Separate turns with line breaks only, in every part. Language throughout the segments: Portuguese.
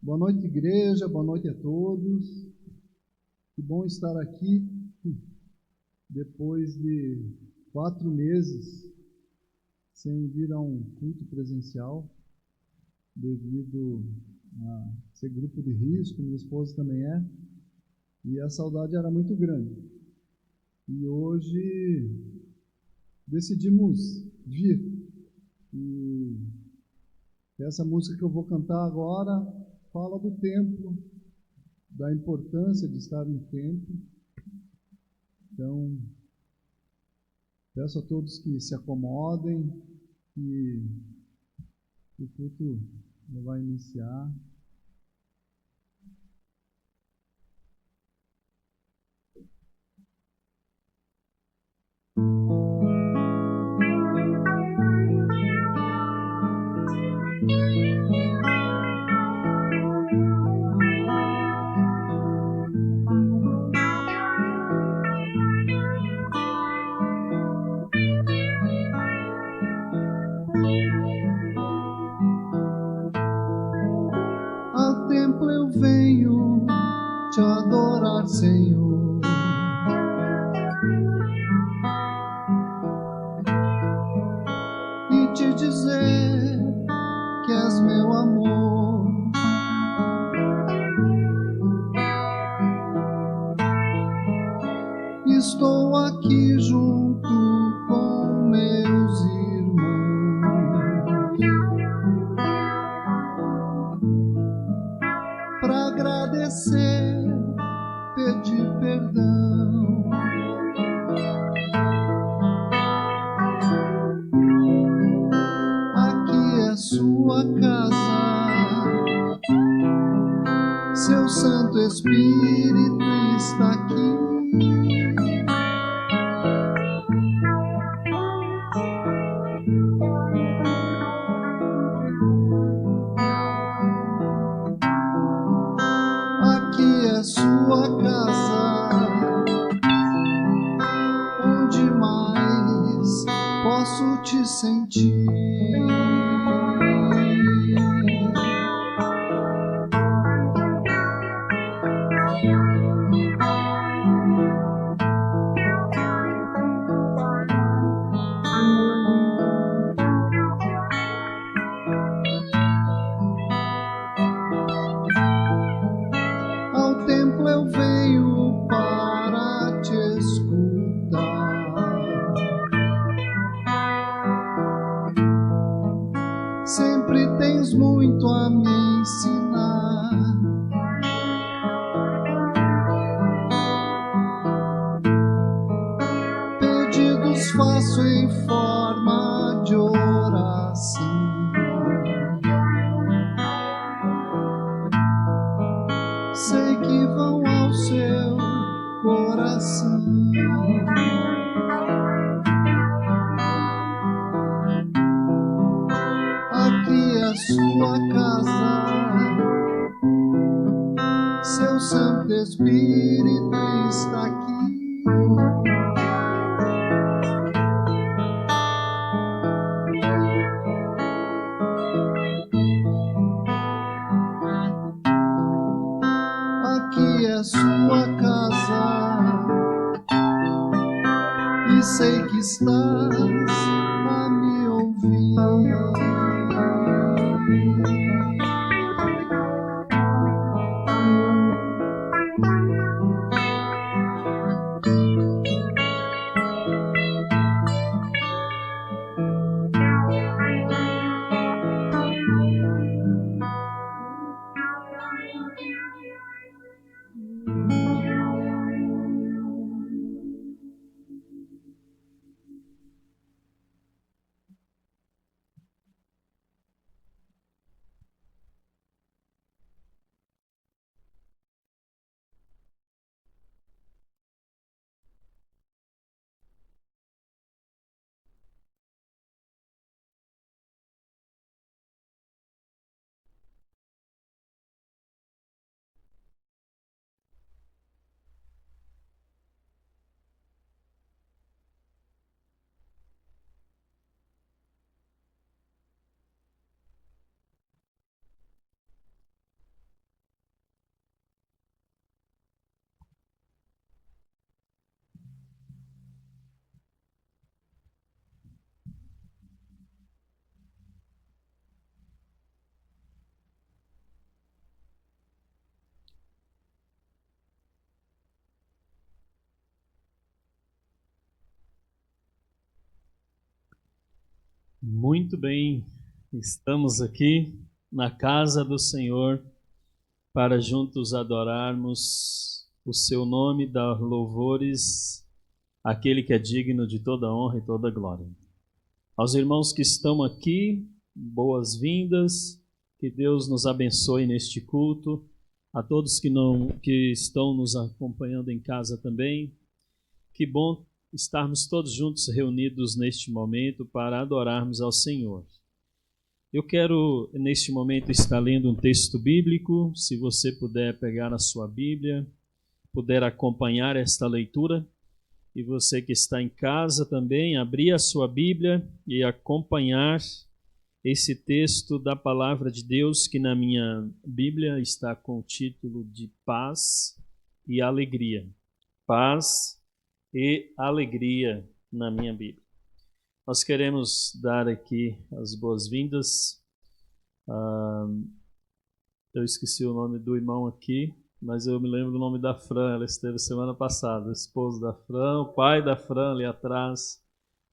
Boa noite, igreja, boa noite a todos. Que bom estar aqui depois de 4 meses sem vir a um culto presencial, devido a ser grupo de risco, minha esposa também é, e a saudade era muito grande. E hoje decidimos vir. E essa música que eu vou cantar agora fala do templo, da importância de estar em templo. Então, peço a todos que se acomodem, que o culto vai iniciar. Ao templo eu venho te adorar, Senhor. E te dizer que és meu amor. Estou aqui junto com meus irmãos para agradecer, pedir perdão. Aqui é sua casa, seu Santo Espírito está aqui. Aqui é sua casa, onde mais posso te sentir? Ao templo eu venho para te escutar. Sempre tens muito a me ensinar. Pedidos faço em forma de oração. Sei que vão ao seu coração. Aqui é sua casa, seu Santo Espírito está aqui. Aqui é sua casa, e sei que estás a me ouvir.
Muito bem, estamos aqui na casa do Senhor para juntos adorarmos o seu nome, dar louvores àquele que é digno de toda honra e toda glória. Aos irmãos que estão aqui, boas-vindas, que Deus nos abençoe neste culto. A todos que estão nos acompanhando em casa também, que bom estarmos todos juntos reunidos neste momento para adorarmos ao Senhor. Eu quero, neste momento, estar lendo um texto bíblico. Se você puder pegar a sua Bíblia, puder acompanhar esta leitura, e você que está em casa também, abrir a sua Bíblia e acompanhar esse texto da Palavra de Deus, que na minha Bíblia está com o título de Paz e Alegria. Paz e alegria na minha Bíblia. Nós queremos dar aqui as boas-vindas. Eu esqueci o nome do irmão aqui, mas eu me lembro do nome da Fran. Ela esteve semana passada, o esposo da Fran, o pai da Fran ali atrás,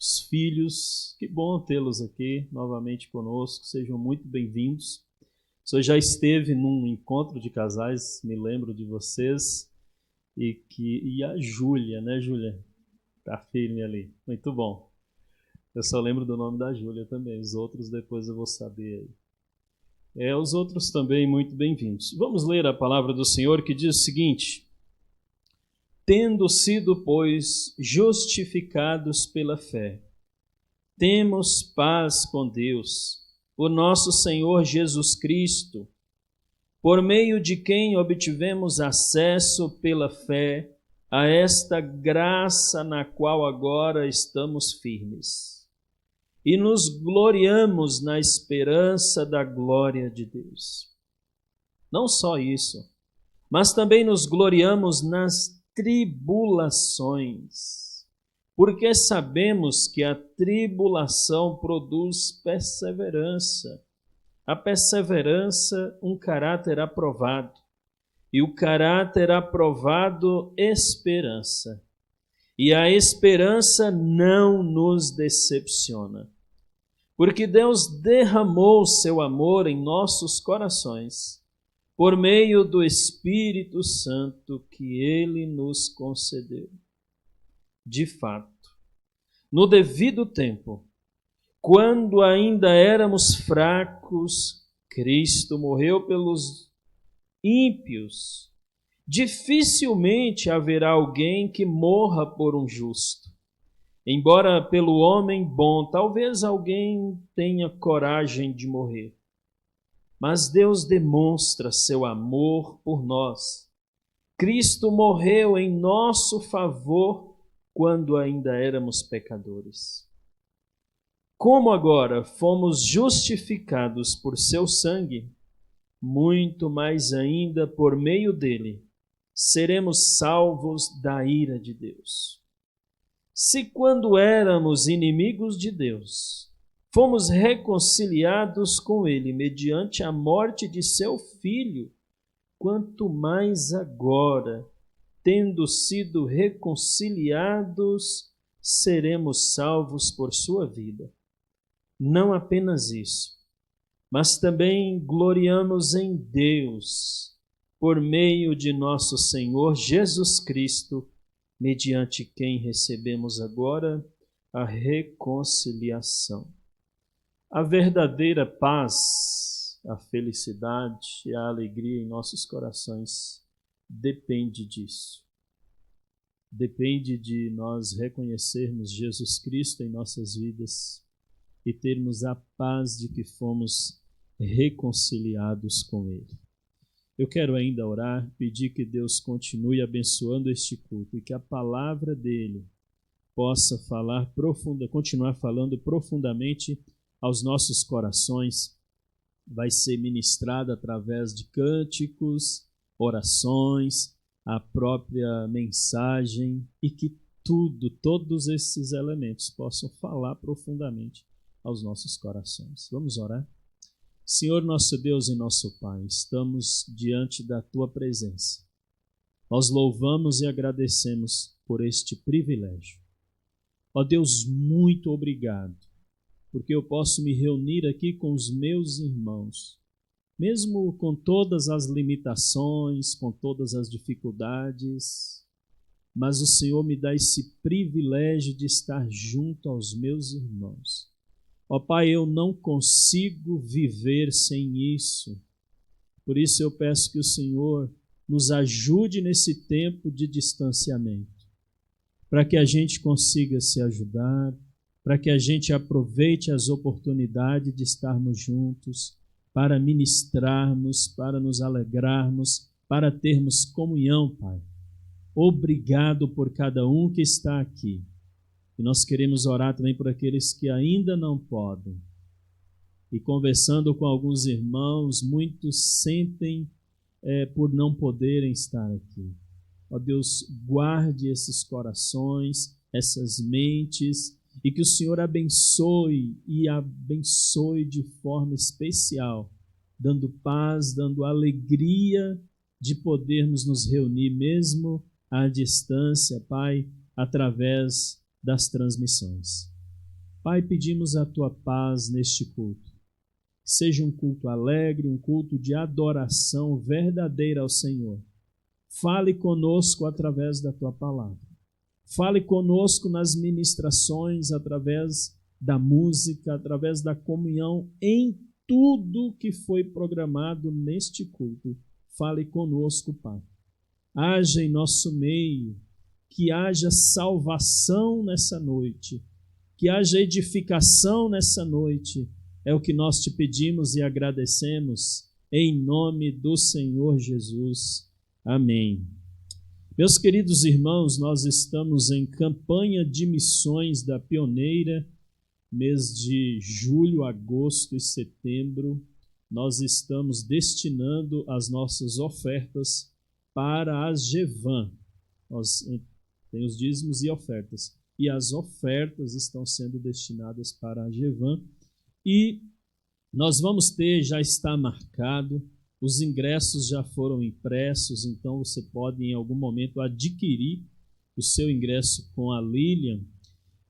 os filhos. Que bom tê-los aqui novamente conosco. Sejam muito bem-vindos. O senhor já esteve num encontro de casais, me lembro de vocês. E a Júlia, né, Júlia? Tá firme ali. Muito bom. Eu só lembro do nome da Júlia também. Os outros depois eu vou saber aí. Os outros também muito bem-vindos. Vamos ler a palavra do Senhor que diz o seguinte: tendo sido, pois, justificados pela fé, temos paz com Deus, por nosso Senhor Jesus Cristo, por meio de quem obtivemos acesso pela fé a esta graça na qual agora estamos firmes, e nos gloriamos na esperança da glória de Deus. Não só isso, mas também nos gloriamos nas tribulações, porque sabemos que a tribulação produz perseverança. A perseverança, um caráter aprovado. E o caráter aprovado, esperança. E a esperança não nos decepciona. Porque Deus derramou seu amor em nossos corações, por meio do Espírito Santo que Ele nos concedeu. De fato, no devido tempo, quando ainda éramos fracos, Cristo morreu pelos ímpios. Dificilmente haverá alguém que morra por um justo. Embora pelo homem bom, talvez alguém tenha coragem de morrer. Mas Deus demonstra seu amor por nós. Cristo morreu em nosso favor quando ainda éramos pecadores. Como agora fomos justificados por seu sangue, muito mais ainda por meio dele seremos salvos da ira de Deus. Se quando éramos inimigos de Deus, fomos reconciliados com ele mediante a morte de seu Filho, quanto mais agora, tendo sido reconciliados, seremos salvos por sua vida. Não apenas isso, mas também gloriamos em Deus, por meio de nosso Senhor Jesus Cristo, mediante quem recebemos agora a reconciliação. A verdadeira paz, a felicidade e a alegria em nossos corações depende disso. Depende de nós reconhecermos Jesus Cristo em nossas vidas e termos a paz de que fomos reconciliados com Ele. Eu quero ainda orar, pedir que Deus continue abençoando este culto e que a palavra dEle possa continuar falando profundamente aos nossos corações. Vai ser ministrada através de cânticos, orações, a própria mensagem, e que todos esses elementos possam falar profundamente aos nossos corações. Vamos orar? Senhor nosso Deus e nosso Pai, estamos diante da Tua presença. Nós louvamos e agradecemos por este privilégio. Ó Deus, muito obrigado porque eu posso me reunir aqui com os meus irmãos, mesmo com todas as limitações, com todas as dificuldades, mas o Senhor me dá esse privilégio de estar junto aos meus irmãos. Ó Pai, eu não consigo viver sem isso. Por isso eu peço que o Senhor nos ajude nesse tempo de distanciamento, para que a gente consiga se ajudar, para que a gente aproveite as oportunidades de estarmos juntos, para ministrarmos, para nos alegrarmos, para termos comunhão, Pai. Obrigado por cada um que está aqui. E nós queremos orar também por aqueles que ainda não podem. E conversando com alguns irmãos, muitos sentem por não poderem estar aqui. Ó Deus, guarde esses corações, essas mentes, e que o Senhor abençoe e abençoe de forma especial, dando paz, dando alegria de podermos nos reunir mesmo à distância, Pai, através das transmissões. Pai, pedimos a Tua paz neste culto. Que seja um culto alegre, um culto de adoração verdadeira ao Senhor. Fale conosco através da Tua palavra. Fale conosco nas ministrações, através da música, através da comunhão, em tudo que foi programado neste culto. Fale conosco, Pai. Haja em nosso meio, que haja salvação nessa noite, que haja edificação nessa noite. É o que nós te pedimos e agradecemos, em nome do Senhor Jesus. Amém. Meus queridos irmãos, nós estamos em campanha de missões da Pioneira, mês de julho, agosto e setembro. Nós estamos destinando as nossas ofertas para a GEVAM. Nós temos os dízimos e ofertas. E as ofertas estão sendo destinadas para a GEVAM. E nós vamos ter, já está marcado, os ingressos já foram impressos, então você pode em algum momento adquirir o seu ingresso com a Lilian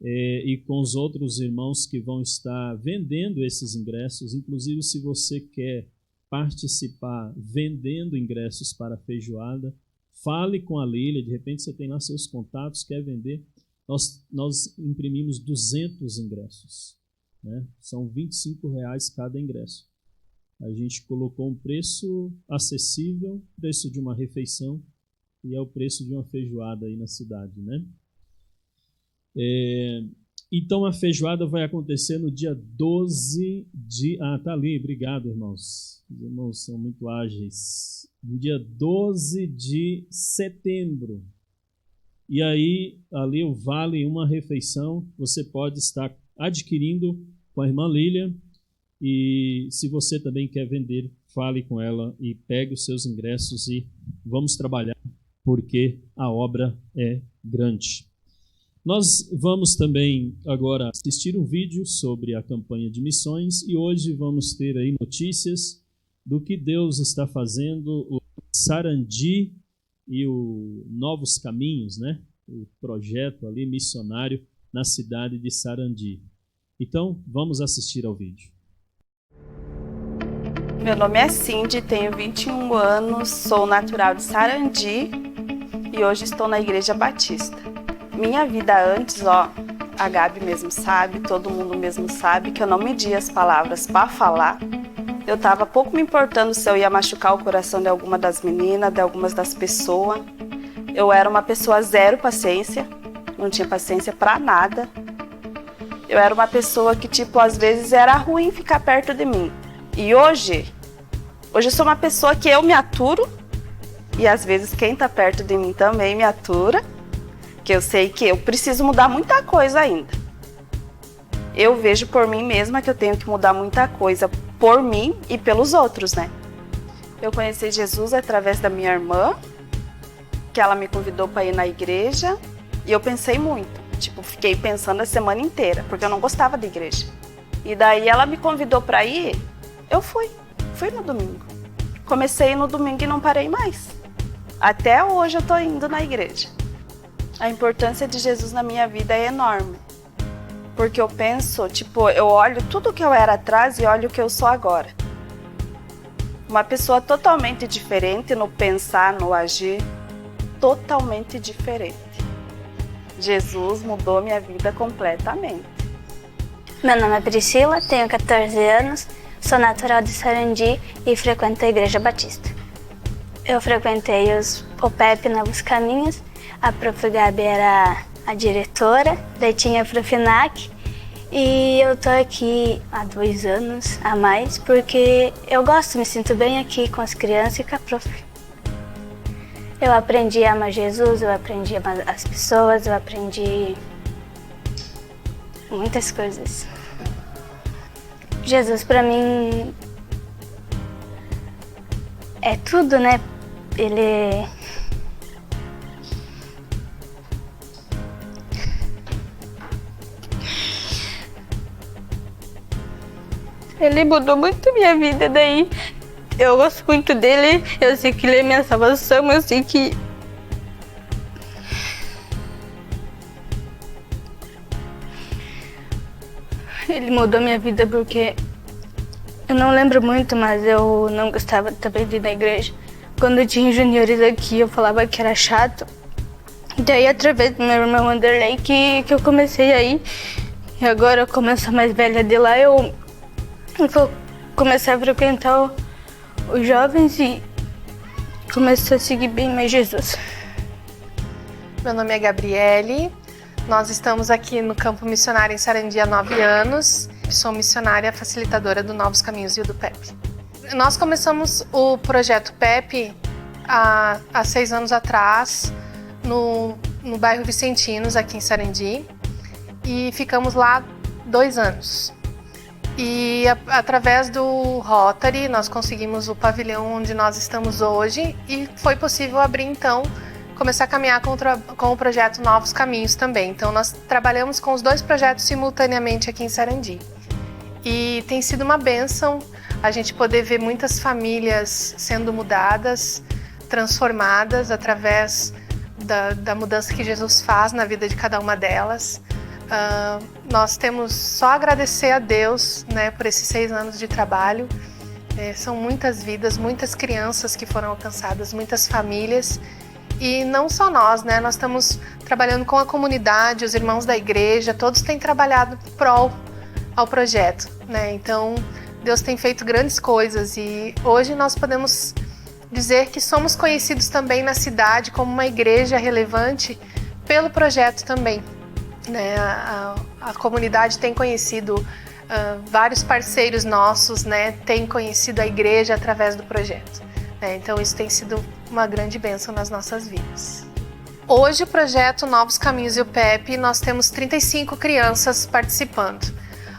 e com os outros irmãos que vão estar vendendo esses ingressos. Inclusive, se você quer participar vendendo ingressos para a feijoada, fale com a Lilian, de repente você tem lá seus contatos, quer vender. Nós imprimimos 200 ingressos. Né? São R$25 cada ingresso. A gente colocou um preço acessível, preço de uma refeição, e é o preço de uma feijoada aí na cidade, né? Então a feijoada vai acontecer no dia 12 de... tá ali, obrigado, irmãos. Os irmãos são muito ágeis. No dia 12 de setembro. E aí, ali o vale uma refeição, você pode estar adquirindo com a irmã Lília. E se você também quer vender, fale com ela e pegue os seus ingressos e vamos trabalhar, porque a obra é grande. Nós vamos também agora assistir um vídeo sobre a campanha de missões e hoje vamos ter aí notícias do que Deus está fazendo, o Sarandi e o Novos Caminhos, né? O projeto ali missionário na cidade de Sarandi. Então, vamos assistir ao vídeo.
Meu nome é Cindy, tenho 21 anos, sou natural de Sarandi e hoje estou na Igreja Batista. Minha vida antes, a Gabi mesmo sabe, todo mundo mesmo sabe que eu não media as palavras para falar. Eu estava pouco me importando se eu ia machucar o coração de alguma das meninas, de algumas das pessoas. Eu era uma pessoa zero paciência, não tinha paciência para nada. Eu era uma pessoa que, às vezes era ruim ficar perto de mim. E hoje eu sou uma pessoa que eu me aturo, e às vezes quem está perto de mim também me atura, que eu sei que eu preciso mudar muita coisa ainda. Eu vejo por mim mesma que eu tenho que mudar muita coisa por mim e pelos outros, né? Eu conheci Jesus através da minha irmã, que ela me convidou para ir na igreja, e eu pensei muito, fiquei pensando a semana inteira, porque eu não gostava da igreja. E daí ela me convidou para ir, eu fui no domingo. Comecei a ir no domingo e não parei mais. Até hoje eu tô indo na igreja. A importância de Jesus na minha vida é enorme. Porque eu penso, eu olho tudo que eu era atrás e olho o que eu sou agora. Uma pessoa totalmente diferente no pensar, no agir, totalmente diferente. Jesus mudou minha vida completamente.
Meu nome é Priscila, tenho 14 anos, sou natural de Sarandi e frequento a Igreja Batista. Eu frequentei o PEP Novos Caminhos, a Prof. Gabi era a diretora, daí tinha a Prof. NAC, e eu tô aqui há 2 anos a mais porque eu gosto, me sinto bem aqui com as crianças e com a Prof. Eu aprendi a amar Jesus, eu aprendi a amar as pessoas, eu aprendi muitas coisas. Jesus pra mim é tudo, né? Ele mudou muito minha vida, daí eu gosto muito dele, eu sei que ele é minha salvação, eu sei que ele mudou minha vida porque eu não lembro muito, mas eu não gostava também de ir na igreja. Quando tinha juniores aqui, eu falava que era chato. Daí, através do meu irmão Anderley, que eu comecei a ir. E agora, como eu sou mais velha de lá, eu vou começar a frequentar os jovens e começar a seguir bem mais Jesus.
Meu nome é Gabriele. Nós estamos aqui no Campo Missionário em Sarandi há 9 anos. Sou missionária facilitadora do Novos Caminhos e do PEP. Nós começamos o projeto PEP há 6 anos atrás, no bairro Vicentinos, aqui em Sarandi, e ficamos lá 2 anos. E através do Rotary, nós conseguimos o pavilhão onde nós estamos hoje e foi possível abrir, então, começar a caminhar com o projeto Novos Caminhos também. Então, nós trabalhamos com os 2 projetos simultaneamente aqui em Sarandi. E tem sido uma bênção a gente poder ver muitas famílias sendo mudadas, transformadas através da mudança que Jesus faz na vida de cada uma delas. Nós temos só a agradecer a Deus, né, por esses 6 anos de trabalho. São muitas vidas, muitas crianças que foram alcançadas, muitas famílias. E não só nós, né? Nós estamos trabalhando com a comunidade, os irmãos da igreja, todos têm trabalhado prol ao projeto, né? Então, Deus tem feito grandes coisas e hoje nós podemos dizer que somos conhecidos também na cidade como uma igreja relevante pelo projeto também, né? A comunidade tem conhecido vários parceiros nossos, né? Tem conhecido a igreja através do projeto. Então isso tem sido uma grande bênção nas nossas vidas. Hoje o projeto Novos Caminhos e o PEP, nós temos 35 crianças participando,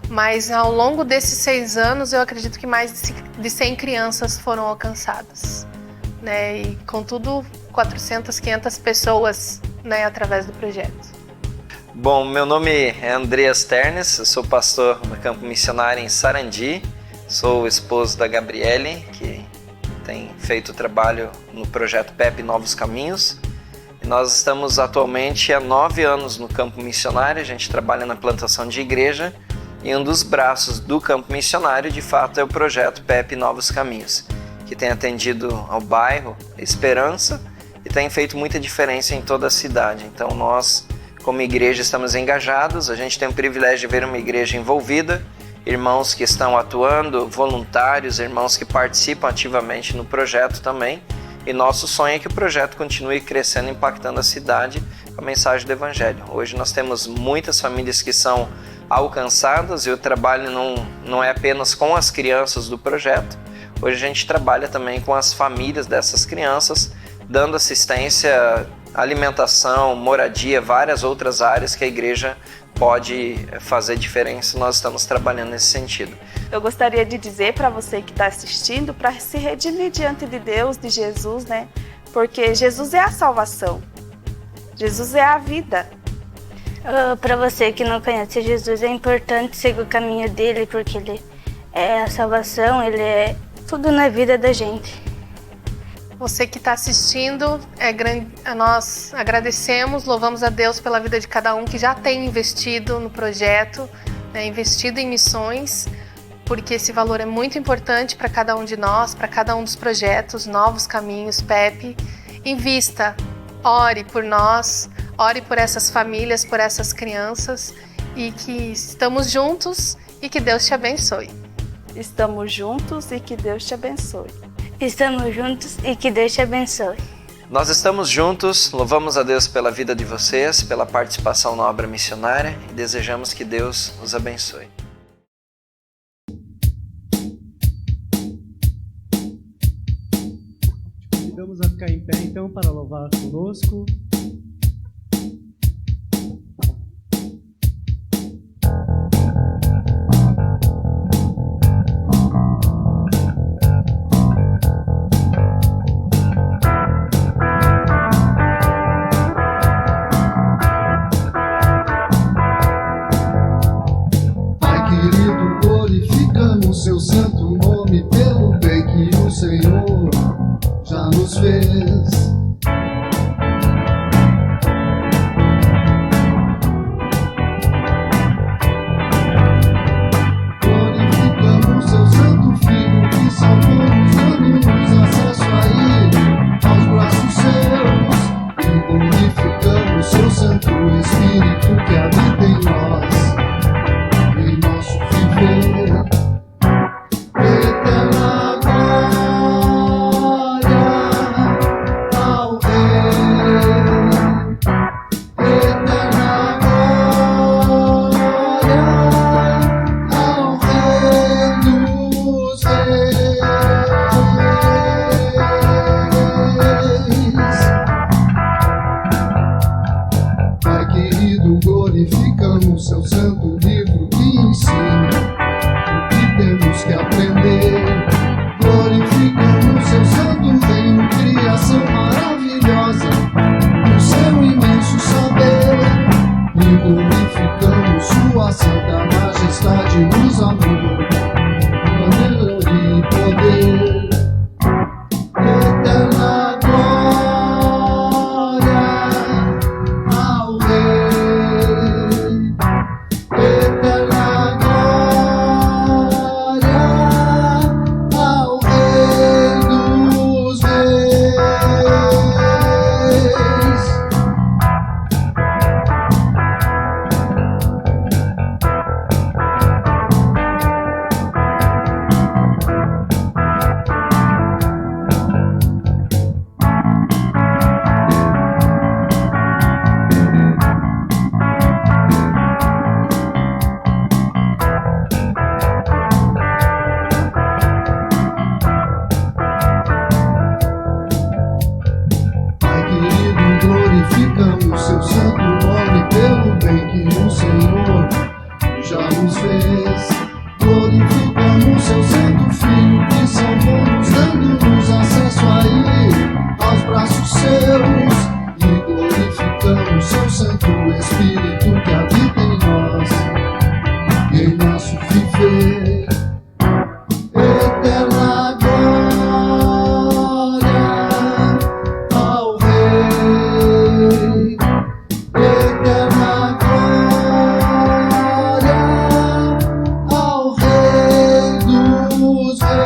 mas ao longo desses 6 anos eu acredito que mais de 100 crianças foram alcançadas, né? E contudo 400, 500 pessoas, né, através do projeto.
Bom, meu nome é Andreas Ternes, eu sou pastor do Campo Missionário em Sarandi, sou o esposo da Gabriele, que tem feito trabalho no projeto PEP Novos Caminhos. E nós estamos atualmente há 9 anos no Campo Missionário, a gente trabalha na plantação de igreja e um dos braços do Campo Missionário, de fato, é o projeto PEP Novos Caminhos, que tem atendido ao bairro Esperança e tem feito muita diferença em toda a cidade. Então nós, como igreja, estamos engajados, a gente tem o privilégio de ver uma igreja envolvida, irmãos que estão atuando, voluntários, irmãos que participam ativamente no projeto também. E nosso sonho é que o projeto continue crescendo, impactando a cidade com a mensagem do Evangelho. Hoje nós temos muitas famílias que são alcançadas e o trabalho não é apenas com as crianças do projeto. Hoje a gente trabalha também com as famílias dessas crianças, dando assistência, alimentação, moradia, várias outras áreas que a igreja pode fazer diferença. Nós estamos trabalhando nesse sentido.
Eu gostaria de dizer para você que está assistindo para se redimir diante de Deus, de Jesus, né? Porque Jesus é a salvação. Jesus é a vida.
Para você que não conhece Jesus, é importante seguir o caminho dele, porque ele é a salvação, ele é tudo na vida da gente.
Você que está assistindo, nós agradecemos, louvamos a Deus pela vida de cada um que já tem investido no projeto, né, investido em missões, porque esse valor é muito importante para cada um de nós, para cada um dos projetos, Novos Caminhos, PEP. Invista, ore por nós, ore por essas famílias, por essas crianças, e que estamos juntos e que Deus te abençoe.
Estamos juntos e que Deus te abençoe.
Estamos juntos e que Deus te abençoe.
Nós estamos juntos, louvamos a Deus pela vida de vocês, pela participação na obra missionária e desejamos que Deus os abençoe.
Convidamos a ficar em pé então para louvar conosco.
Seu santo nome pelo bem que o Senhor já nos fez. Glorificamos seu santo Filho que salvou-nos, dando-nos acesso a Ele, aos braços seus, e glorificamos seu santo Espírito que habita em nós, em nosso viver. Glorificamos seu santo livro que ensina o que temos que aprender. Glorificamos seu santo reino, criação maravilhosa, o seu imenso saber. E glorificamos sua santa majestade, luz, amor, poder e poder. Eterna glória ao Rei. Eterna glória ao Rei dos Reis. Glorificamos seu santo nome pelo bem que o Senhor já nos fez. Glorificamos seu santo Filho que salvou-nos, dando-nos acesso a Ele, aos braços seus. E glorificamos seu santo Espírito que habita em nós, em nosso viver. Eterna glória ao Rei. Eterna glória ao Rei dos Reis.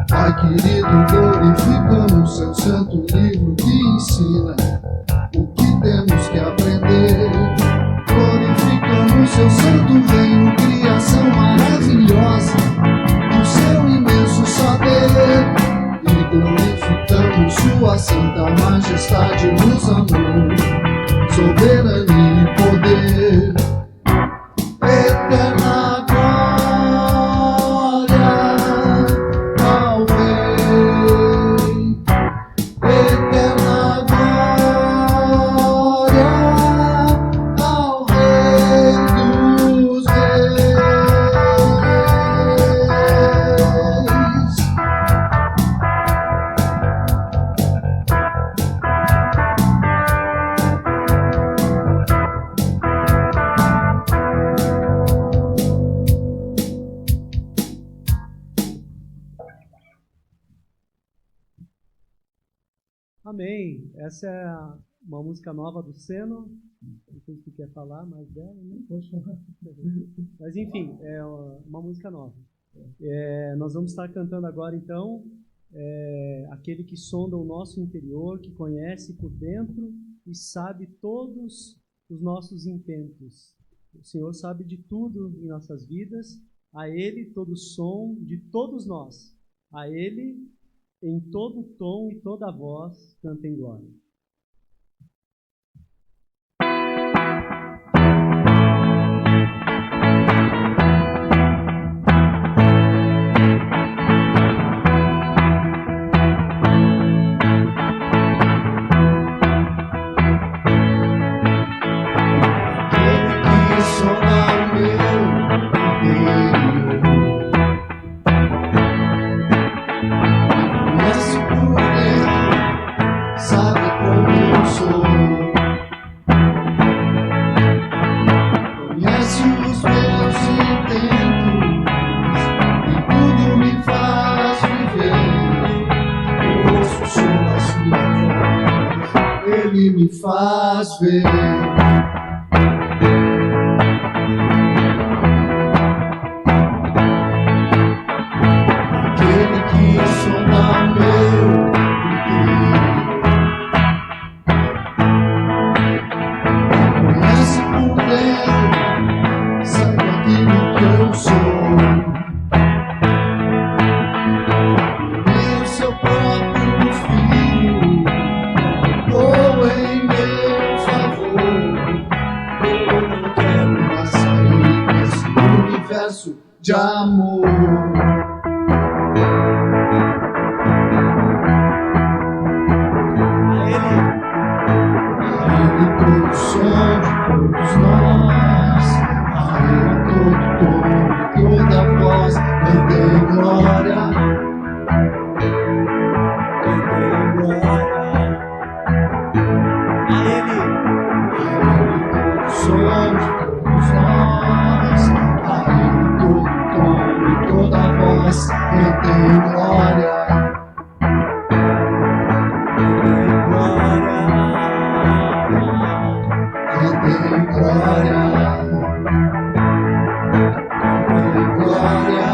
Pai querido, glorificamos seu santo livro que ensina o que temos que aprender. Glorificamos seu santo reino, criação maravilhosa, o seu imenso saber. E glorificamos sua santa majestade, luz, amor, soberania e poder. Eterna glória ao Rei. Eterna glória ao Rei dos Reis.
Amém. Essa é uma música nova do Seno. Não sei se quer falar mais dela, não posso falar. Mas enfim, é uma música nova. Nós vamos estar cantando agora, então, aquele que sonda o nosso interior, que conhece por dentro e sabe todos os nossos intentos. O Senhor sabe de tudo em nossas vidas. A Ele todo som de todos nós. A Ele, em todo tom e toda voz, cantem glória.
Me faz ver. Aquele que sonda meu interior, conhece por dentro, sabe aquilo que eu sou. Nem o seu próprio filho ou em meu favor. Eu não quero mais sair desse universo de amor. A Ele todo som de todos nós, a Ele todo tom e toda voz, cantei glória. Somos todos nós, a Ele todo tom e toda voz, cantem glória. Cantem glória. Cantem glória.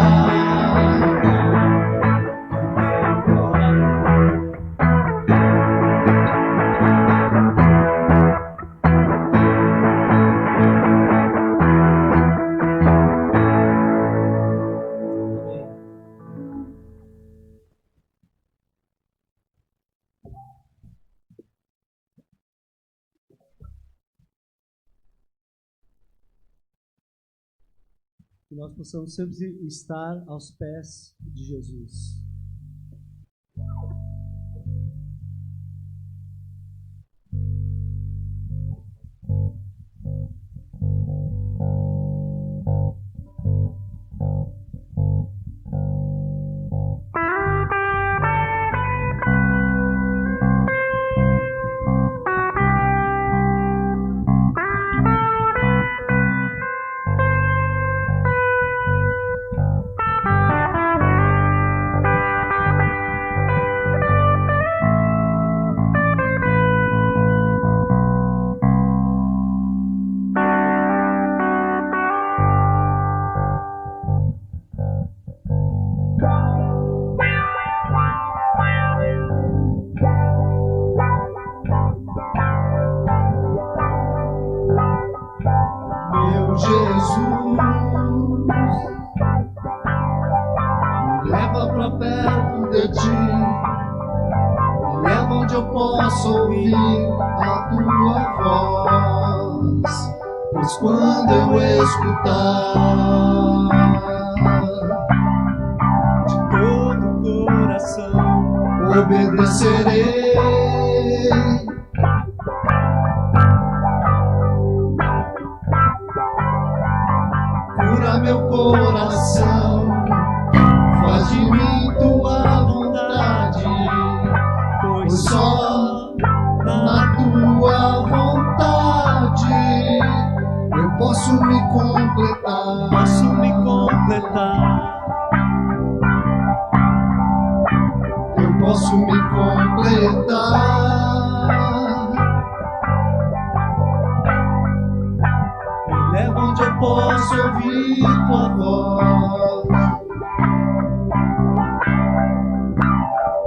Que nós possamos sempre estar aos pés de Jesus. Posso ouvir a tua voz, pois quando eu escutar de todo o coração, obedecerei. Cura meu coração, faz de mim tua vontade, pois só na tua vontade eu posso me completar. Eu posso me completar.
ouvir tua voz.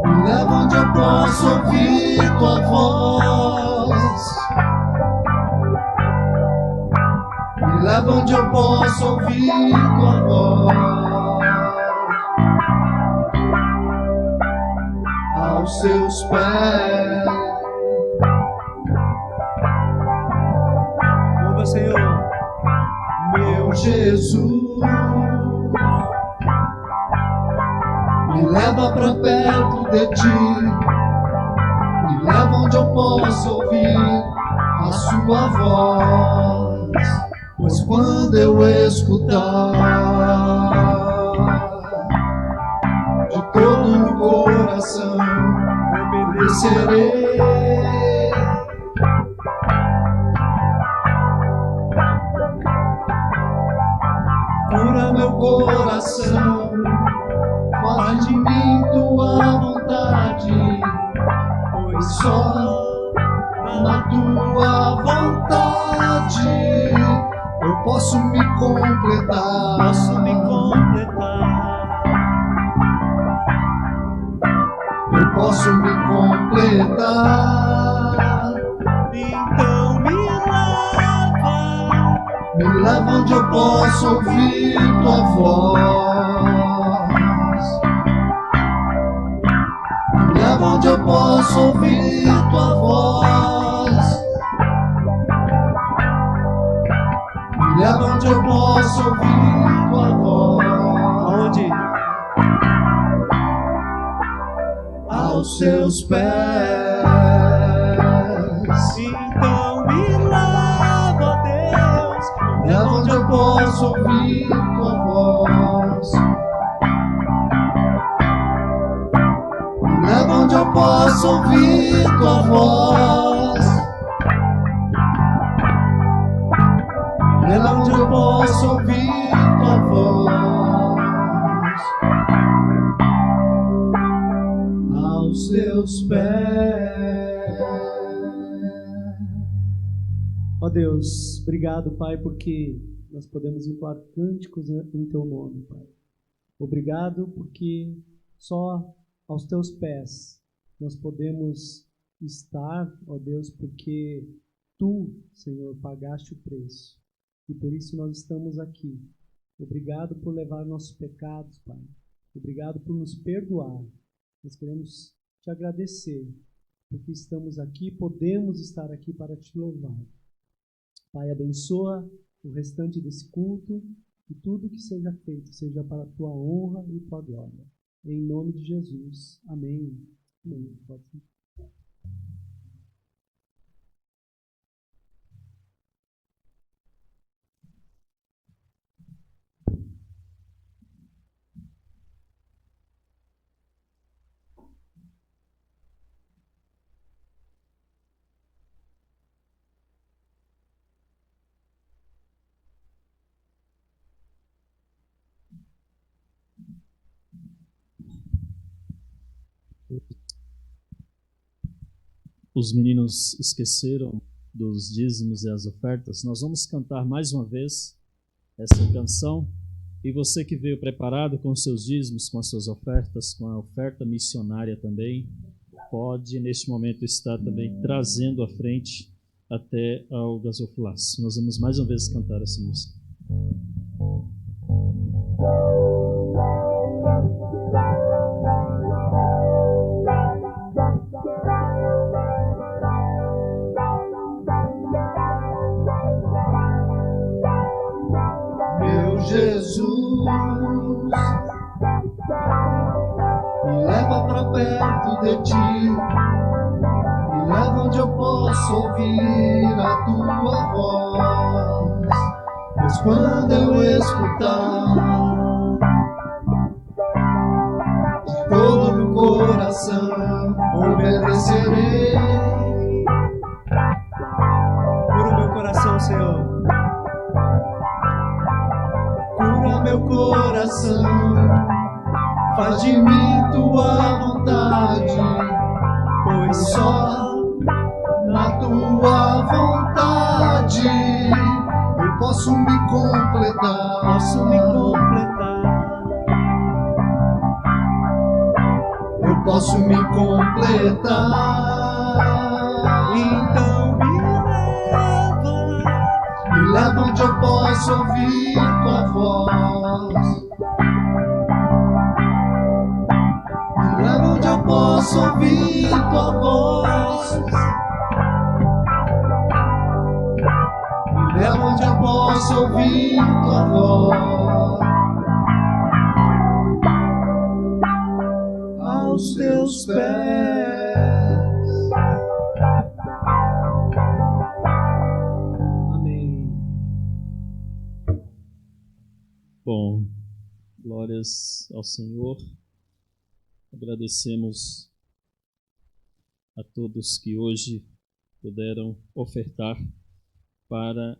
Me leva onde eu posso ouvir tua voz. Me leva onde eu posso ouvir tua voz. Aos seus pés.
Louva, Senhor.
Meu Jesus, me leva pra perto de ti, me leva onde eu possa ouvir a sua voz, pois quando eu escutar de todo o coração, obedecerei. Cura meu coração, faz de mim tua vontade, pois só na tua vontade eu posso me completar. Eu posso me completar.
Então
me leva onde eu posso ouvir tua voz. Me leva onde eu posso ouvir tua voz. Me leva onde eu posso ouvir tua voz.
Aonde?
Aos seus pés.
Então me leva, Deus.
Me leva onde eu posso ouvir tua voz. Me leva onde eu posso ouvir tua voz. Me leva onde eu posso ouvir tua voz. Aos teus pés.
Ó Deus, obrigado, Pai, porque nós podemos entoar cânticos em Teu nome, Pai. Obrigado porque só aos Teus pés nós podemos estar, ó Deus, porque Tu, Senhor, pagaste o preço. E por isso nós estamos aqui. Obrigado por levar nossos pecados, Pai. Obrigado por nos perdoar. Nós queremos Te agradecer, porque estamos aqui, podemos estar aqui para Te louvar. Pai, abençoa o restante desse culto e tudo que seja feito seja para a Tua honra e Tua glória. Em nome de Jesus. Amém. Amém. Pode ser.
Os meninos esqueceram dos dízimos e as ofertas. Nós vamos cantar mais uma vez essa canção. E você que veio preparado com os seus dízimos, com as suas ofertas, com a oferta missionária também, pode neste momento estar também trazendo à frente até ao gasofilaço. Nós vamos mais uma vez cantar essa música.
Jesus, me leva pra perto de ti, me leva onde eu posso ouvir a tua voz, pois quando eu escutar de todo o coração obedecerei.
Cura o meu coração, Senhor.
Meu coração, faz de mim tua vontade, pois só na tua vontade eu posso me completar.
posso me completar.
Eu posso me completar.
Então
me leva onde eu posso ouvir tua voz. Me leva onde eu posso ouvir tua voz. Me leva onde eu posso ouvir tua voz. Aos teus pés.
Bom, glórias ao Senhor. Agradecemos a todos que hoje puderam ofertar para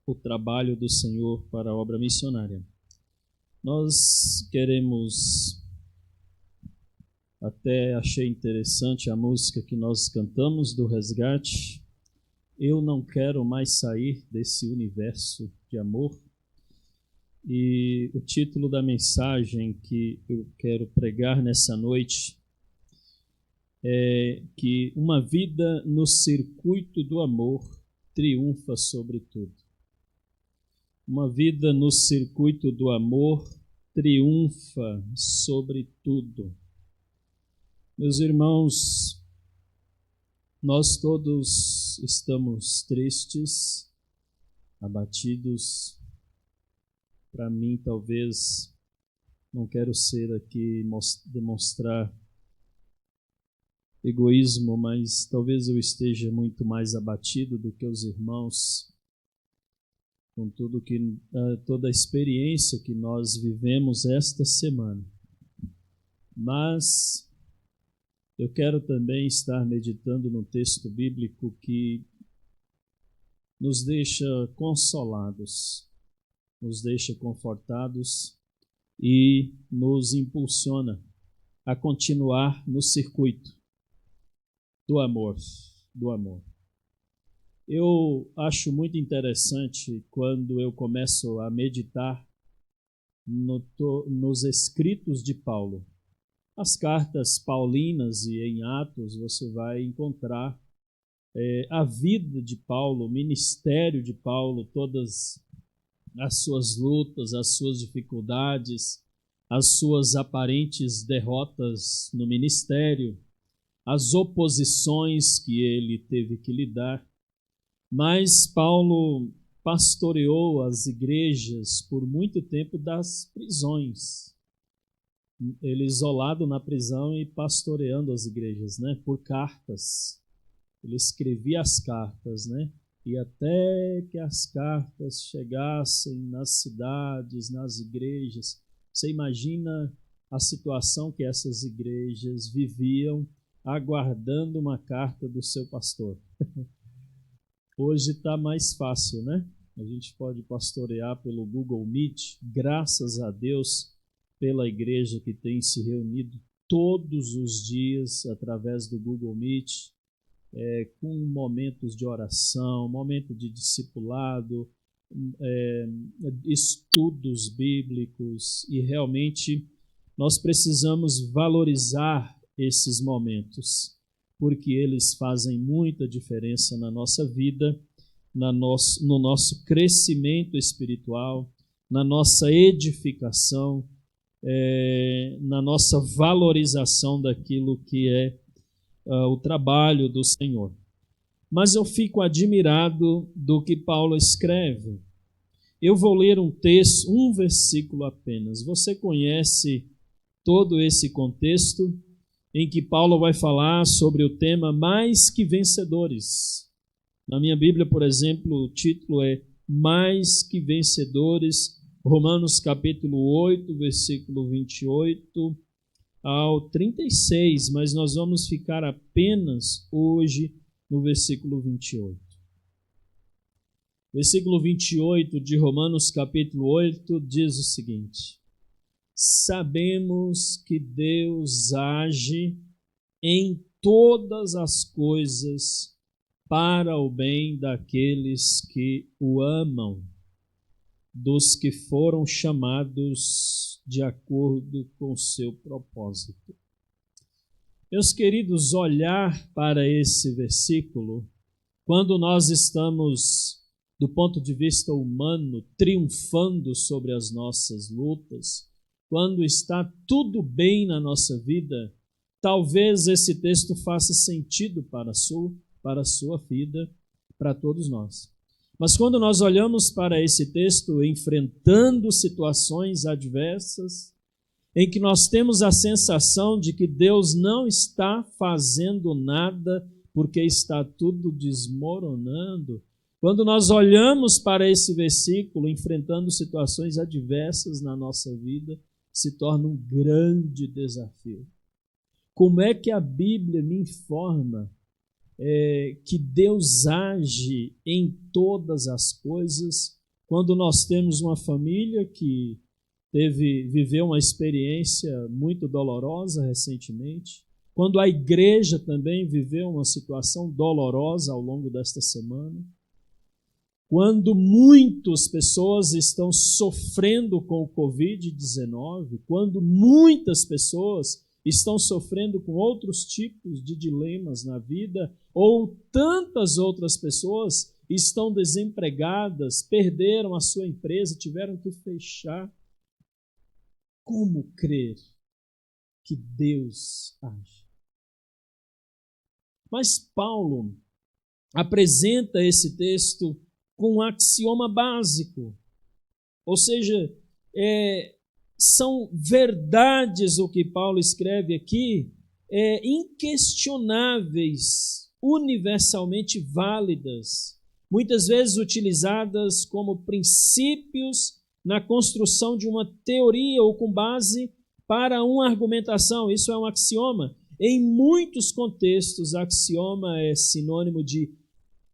o trabalho do Senhor, para a obra missionária. Nós queremos, até achei interessante a música que nós cantamos do Resgate, Eu Não Quero Mais Sair Desse Universo de Amor. E o título da mensagem que eu quero pregar nessa noite é que uma vida no circuito do amor triunfa sobre tudo. Uma vida no circuito do amor triunfa sobre tudo. Meus irmãos, nós todos estamos tristes, abatidos. Para mim, talvez, não quero ser aqui demonstrar egoísmo, mas talvez eu esteja muito mais abatido do que os irmãos, com toda a experiência que nós vivemos esta semana. Mas eu quero também estar meditando no texto bíblico que nos deixa consolados, nos deixa confortados e nos impulsiona a continuar no circuito do amor, Eu acho muito interessante quando eu começo a meditar nos escritos de Paulo. As cartas paulinas e em Atos você vai encontrar a vida de Paulo, o ministério de Paulo, todas as suas lutas, as suas dificuldades, as suas aparentes derrotas no ministério, as oposições que ele teve que lidar. Mas Paulo pastoreou as igrejas por muito tempo das prisões. Ele isolado na prisão e pastoreando as igrejas, né, por cartas. Ele escrevia as cartas, né? E até que as cartas chegassem nas cidades, nas igrejas, você imagina a situação que essas igrejas viviam aguardando uma carta do seu pastor. Hoje está mais fácil, né? A gente pode pastorear pelo Google Meet, graças a Deus pela igreja que tem se reunido todos os dias através do Google Meet, com momentos de oração, momento de discipulado, estudos bíblicos, e realmente nós precisamos valorizar esses momentos, porque eles fazem muita diferença na nossa vida, no nosso crescimento espiritual, na nossa edificação, na nossa valorização daquilo que é o trabalho do Senhor. Mas eu fico admirado do que Paulo escreve. Eu vou ler um texto, um versículo apenas. Você conhece todo esse contexto em que Paulo vai falar sobre o tema mais que vencedores. Na minha Bíblia, por exemplo, o título é Mais que Vencedores, Romanos capítulo 8, versículo 28 ao 36, mas nós vamos ficar apenas hoje no versículo 28. Versículo 28 de Romanos capítulo 8 diz o seguinte: sabemos que Deus age em todas as coisas para o bem daqueles que o amam, dos que foram chamados de acordo com o seu propósito. Meus queridos, olhar para esse versículo, quando nós estamos, do ponto de vista humano, triunfando sobre as nossas lutas, quando está tudo bem na nossa vida, talvez esse texto faça sentido para a sua vida, para todos nós. Mas quando nós olhamos para esse texto enfrentando situações adversas, em que nós temos a sensação de que Deus não está fazendo nada porque está tudo desmoronando, quando nós olhamos para esse versículo enfrentando situações adversas na nossa vida, se torna um grande desafio. Como é que a Bíblia me informa que Deus age em todas as coisas quando nós temos uma família que viveu uma experiência muito dolorosa recentemente, quando a igreja também viveu uma situação dolorosa ao longo desta semana, quando muitas pessoas estão sofrendo com o Covid-19, quando muitas pessoas estão sofrendo com outros tipos de dilemas na vida, ou tantas outras pessoas estão desempregadas, perderam a sua empresa, tiveram que fechar. Como crer que Deus age? Mas Paulo apresenta esse texto com um axioma básico, ou seja, são verdades o que Paulo escreve aqui, inquestionáveis, universalmente válidas, muitas vezes utilizadas como princípios na construção de uma teoria ou com base para uma argumentação. Isso é um axioma. Em muitos contextos, axioma é sinônimo de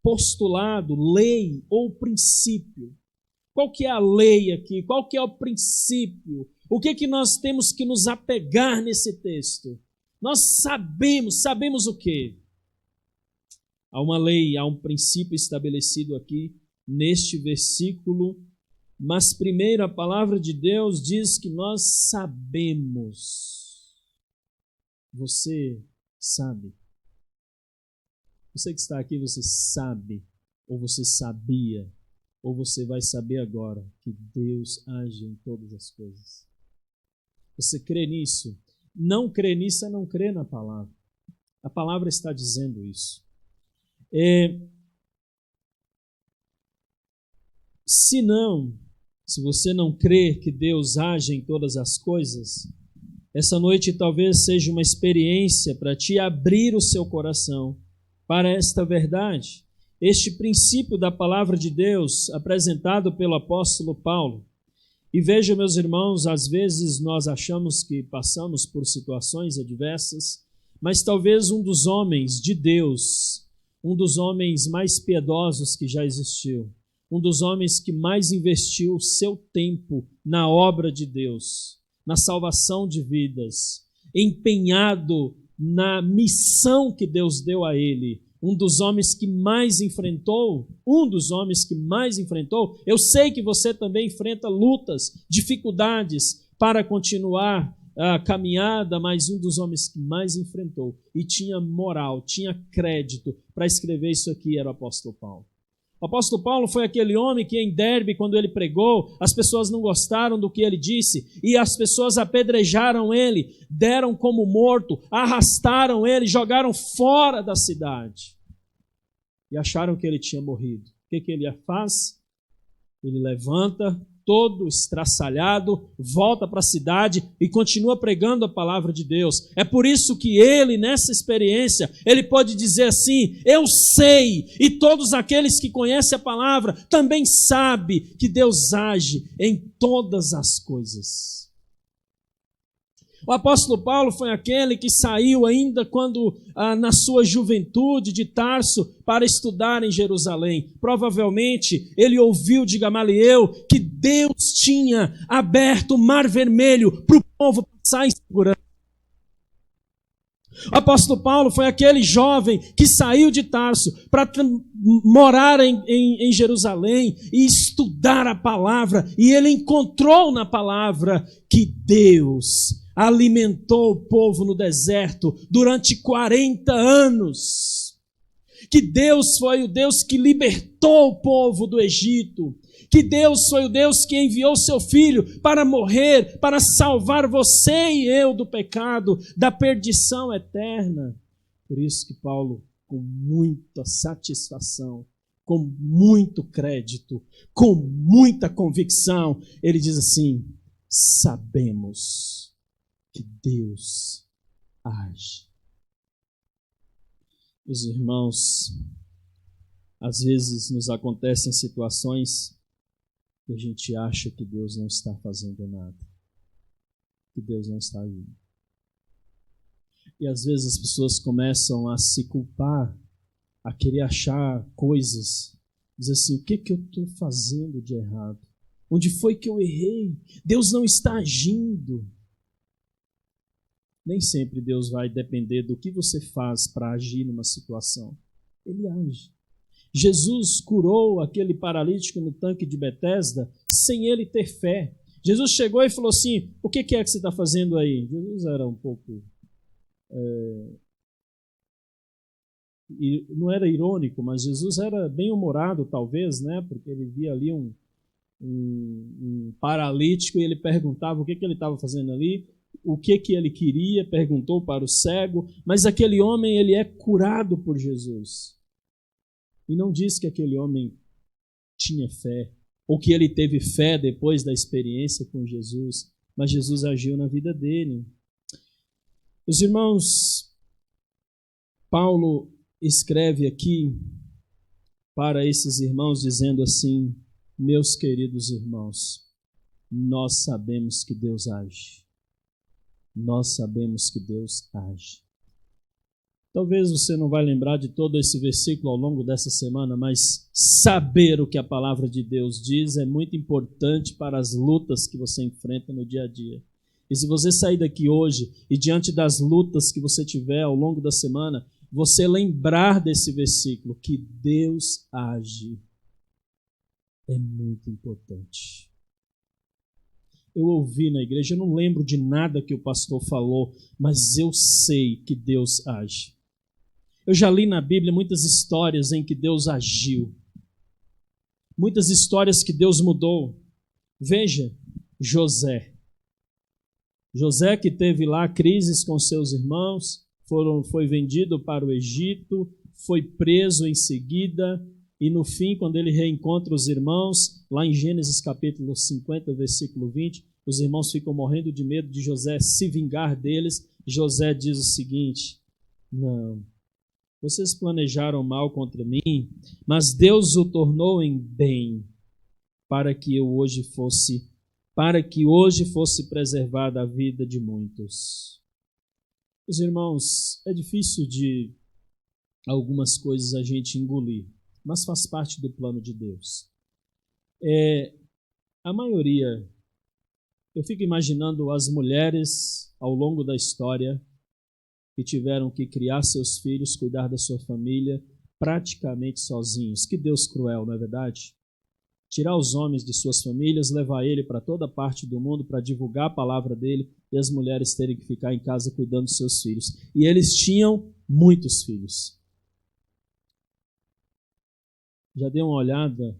postulado, lei ou princípio. Qual que é a lei aqui? Qual que é o princípio? O que nós temos que nos apegar nesse texto? Nós sabemos o quê? Há uma lei, há um princípio estabelecido aqui neste versículo, mas primeiro a palavra de Deus diz que nós sabemos. Você sabe. Você que está aqui, você sabe, ou você sabia, ou você vai saber agora que Deus age em todas as coisas. Você crê nisso? Não crê nisso é não crer na palavra. A palavra está dizendo isso. Se você não crê que Deus age em todas as coisas, essa noite talvez seja uma experiência para te abrir o seu coração para esta verdade, este princípio da palavra de Deus apresentado pelo apóstolo Paulo. E veja, meus irmãos, às vezes nós achamos que passamos por situações adversas, mas talvez um dos homens de Deus, um dos homens mais piedosos que já existiu, um dos homens que mais investiu o seu tempo na obra de Deus, na salvação de vidas, empenhado na missão que Deus deu a ele, um dos homens que mais enfrentou, eu sei que você também enfrenta lutas, dificuldades para continuar a caminhada, mas um dos homens que mais enfrentou e tinha moral, tinha crédito para escrever isso aqui era o apóstolo Paulo. O apóstolo Paulo foi aquele homem que em Derbe, quando ele pregou, as pessoas não gostaram do que ele disse e as pessoas apedrejaram ele, deram como morto, arrastaram ele, jogaram fora da cidade e acharam que ele tinha morrido. O que ele faz? Ele levanta, todo estraçalhado, volta para a cidade e continua pregando a palavra de Deus. É por isso que ele, nessa experiência, ele pode dizer assim: eu sei, e todos aqueles que conhecem a palavra também sabem que Deus age em todas as coisas. O apóstolo Paulo foi aquele que saiu ainda quando, na sua juventude, de Tarso, para estudar em Jerusalém. Provavelmente ele ouviu de Gamaliel que Deus tinha aberto o Mar Vermelho para o povo passar em segurança. O apóstolo Paulo foi aquele jovem que saiu de Tarso para morar em Jerusalém e estudar a palavra, e ele encontrou na palavra que Deus alimentou o povo no deserto durante 40 anos. Que Deus foi o Deus que libertou o povo do Egito. Que Deus foi o Deus que enviou seu Filho para morrer, para salvar você e eu do pecado, da perdição eterna. Por isso que Paulo, com muita satisfação, com muito crédito, com muita convicção, ele diz assim: sabemos que Deus age. Meus irmãos, às vezes nos acontecem situações que a gente acha que Deus não está fazendo nada, que Deus não está agindo. E às vezes as pessoas começam a se culpar, a querer achar coisas, dizer assim: o que eu estou fazendo de errado? Onde foi que eu errei? Deus não está agindo. Nem sempre Deus vai depender do que você faz para agir numa situação. Ele age. Jesus curou aquele paralítico no tanque de Betesda sem ele ter fé. Jesus chegou e falou assim: o que é que você está fazendo aí? Jesus era um pouco... não era irônico, mas Jesus era bem-humorado, talvez, né? Porque ele via ali um paralítico e ele perguntava o que ele estava fazendo ali, o que ele queria, perguntou para o cego, mas aquele homem ele é curado por Jesus. E não diz que aquele homem tinha fé, ou que ele teve fé depois da experiência com Jesus, mas Jesus agiu na vida dele. Os irmãos, Paulo escreve aqui para esses irmãos dizendo assim: meus queridos irmãos, nós sabemos que Deus age. Nós sabemos que Deus age. Talvez você não vai lembrar de todo esse versículo ao longo dessa semana, mas saber o que a palavra de Deus diz é muito importante para as lutas que você enfrenta no dia a dia. E se você sair daqui hoje e diante das lutas que você tiver ao longo da semana, você lembrar desse versículo, que Deus age, é muito importante. Eu ouvi na igreja, eu não lembro de nada que o pastor falou, mas eu sei que Deus age. Eu já li na Bíblia muitas histórias em que Deus agiu. Muitas histórias que Deus mudou. Veja, José. José que teve lá crises com seus irmãos, foi vendido para o Egito, foi preso em seguida, e no fim, quando ele reencontra os irmãos, lá em Gênesis capítulo 50, versículo 20, os irmãos ficam morrendo de medo de José se vingar deles. José diz o seguinte: não, vocês planejaram mal contra mim, mas Deus o tornou em bem, para que hoje fosse preservada a vida de muitos. Os irmãos, é difícil de algumas coisas a gente engolir, mas faz parte do plano de Deus. A maioria, eu fico imaginando as mulheres ao longo da história que tiveram que criar seus filhos, cuidar da sua família, praticamente sozinhos. Que Deus cruel, não é verdade? Tirar os homens de suas famílias, levar ele para toda parte do mundo para divulgar a palavra dele, e as mulheres terem que ficar em casa cuidando dos seus filhos. E eles tinham muitos filhos. Já deu uma olhada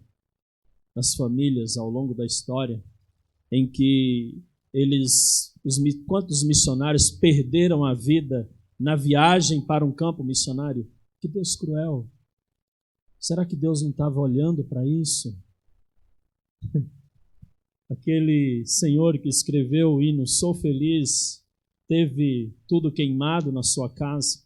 nas famílias ao longo da história em que quantos missionários perderam a vida na viagem para um campo missionário? Que Deus cruel. Será que Deus não estava olhando para isso? Aquele senhor que escreveu o hino Sou Feliz teve tudo queimado na sua casa.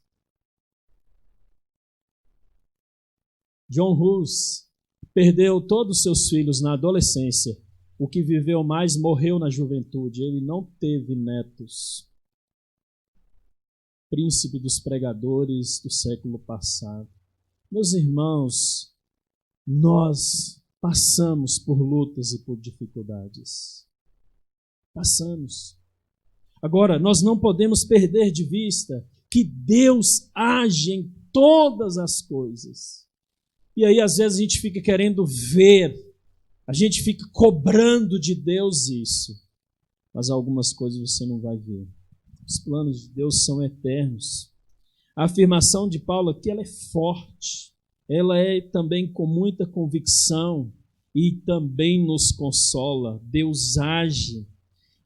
John Hus perdeu todos os seus filhos na adolescência. O que viveu mais morreu na juventude. Ele não teve netos. Príncipe dos pregadores do século passado. Meus irmãos, nós passamos por lutas e por dificuldades. Passamos. Agora, nós não podemos perder de vista que Deus age em todas as coisas. E aí, às vezes, a gente fica querendo ver, a gente fica cobrando de Deus isso. Mas algumas coisas você não vai ver. Os planos de Deus são eternos. A afirmação de Paulo aqui, ela é forte. Ela é também com muita convicção e também nos consola. Deus age.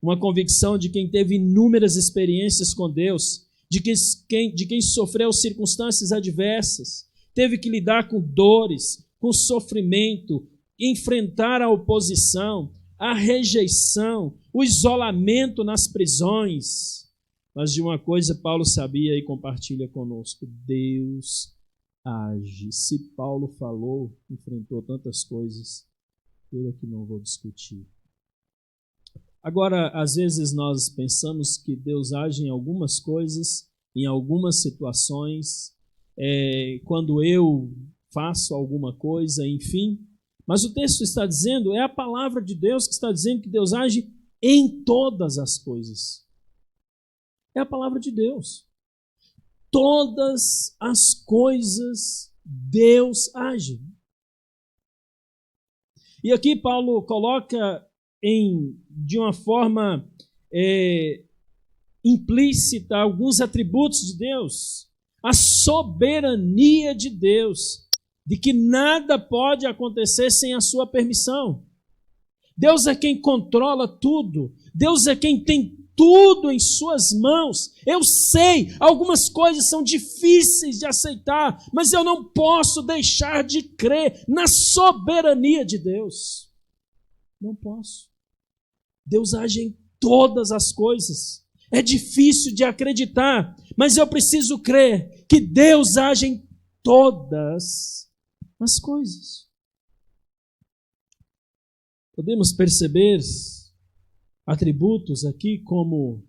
Uma convicção de quem teve inúmeras experiências com Deus, de quem sofreu circunstâncias adversas, teve que lidar com dores, com sofrimento, enfrentar a oposição, a rejeição, o isolamento nas prisões. Mas de uma coisa Paulo sabia e compartilha conosco: Deus age. Se Paulo falou, enfrentou tantas coisas, eu aqui não vou discutir. Agora, às vezes nós pensamos que Deus age em algumas coisas, em algumas situações, quando eu faço alguma coisa, enfim. Mas o texto está dizendo, é a palavra de Deus que está dizendo que Deus age em todas as coisas. É a palavra de Deus. Todas as coisas Deus age. E aqui Paulo coloca de uma forma implícita alguns atributos de Deus. A soberania de Deus, de que nada pode acontecer sem a sua permissão. Deus é quem controla tudo. Deus é quem tem tudo em suas mãos. Eu sei, algumas coisas são difíceis de aceitar, mas eu não posso deixar de crer na soberania de Deus. Não posso. Deus age em todas as coisas. É difícil de acreditar, mas eu preciso crer que Deus age em todas as coisas. Podemos perceber atributos aqui como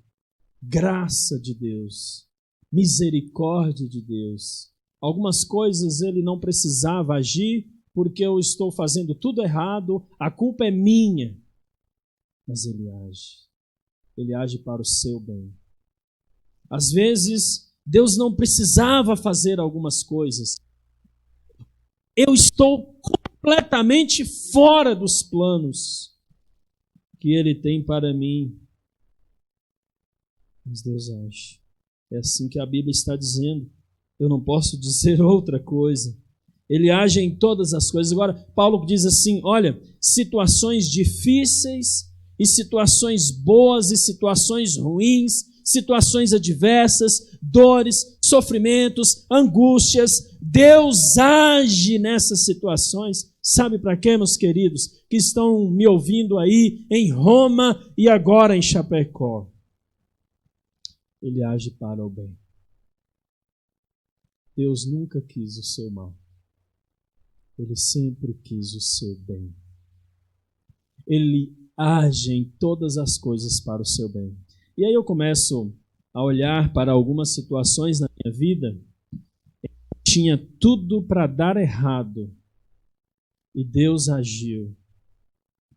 graça de Deus, misericórdia de Deus. Algumas coisas ele não precisava agir porque eu estou fazendo tudo errado, a culpa é minha. Mas ele age. Ele age para o seu bem. Às vezes, Deus não precisava fazer algumas coisas. Eu estou completamente fora dos planos que Ele tem para mim. Mas Deus age. É assim que a Bíblia está dizendo. Eu não posso dizer outra coisa. Ele age em todas as coisas. Agora, Paulo diz assim, olha, situações difíceis e situações boas e situações ruins, situações adversas, dores, sofrimentos, angústias. Deus age nessas situações. Sabe para quê, meus queridos, que estão me ouvindo aí em Roma e agora em Chapecó? Ele age para o bem. Deus nunca quis o seu mal. Ele sempre quis o seu bem. Ele age em todas as coisas para o seu bem. E aí eu começo a olhar para algumas situações na minha vida. Tinha tudo para dar errado. E Deus agiu.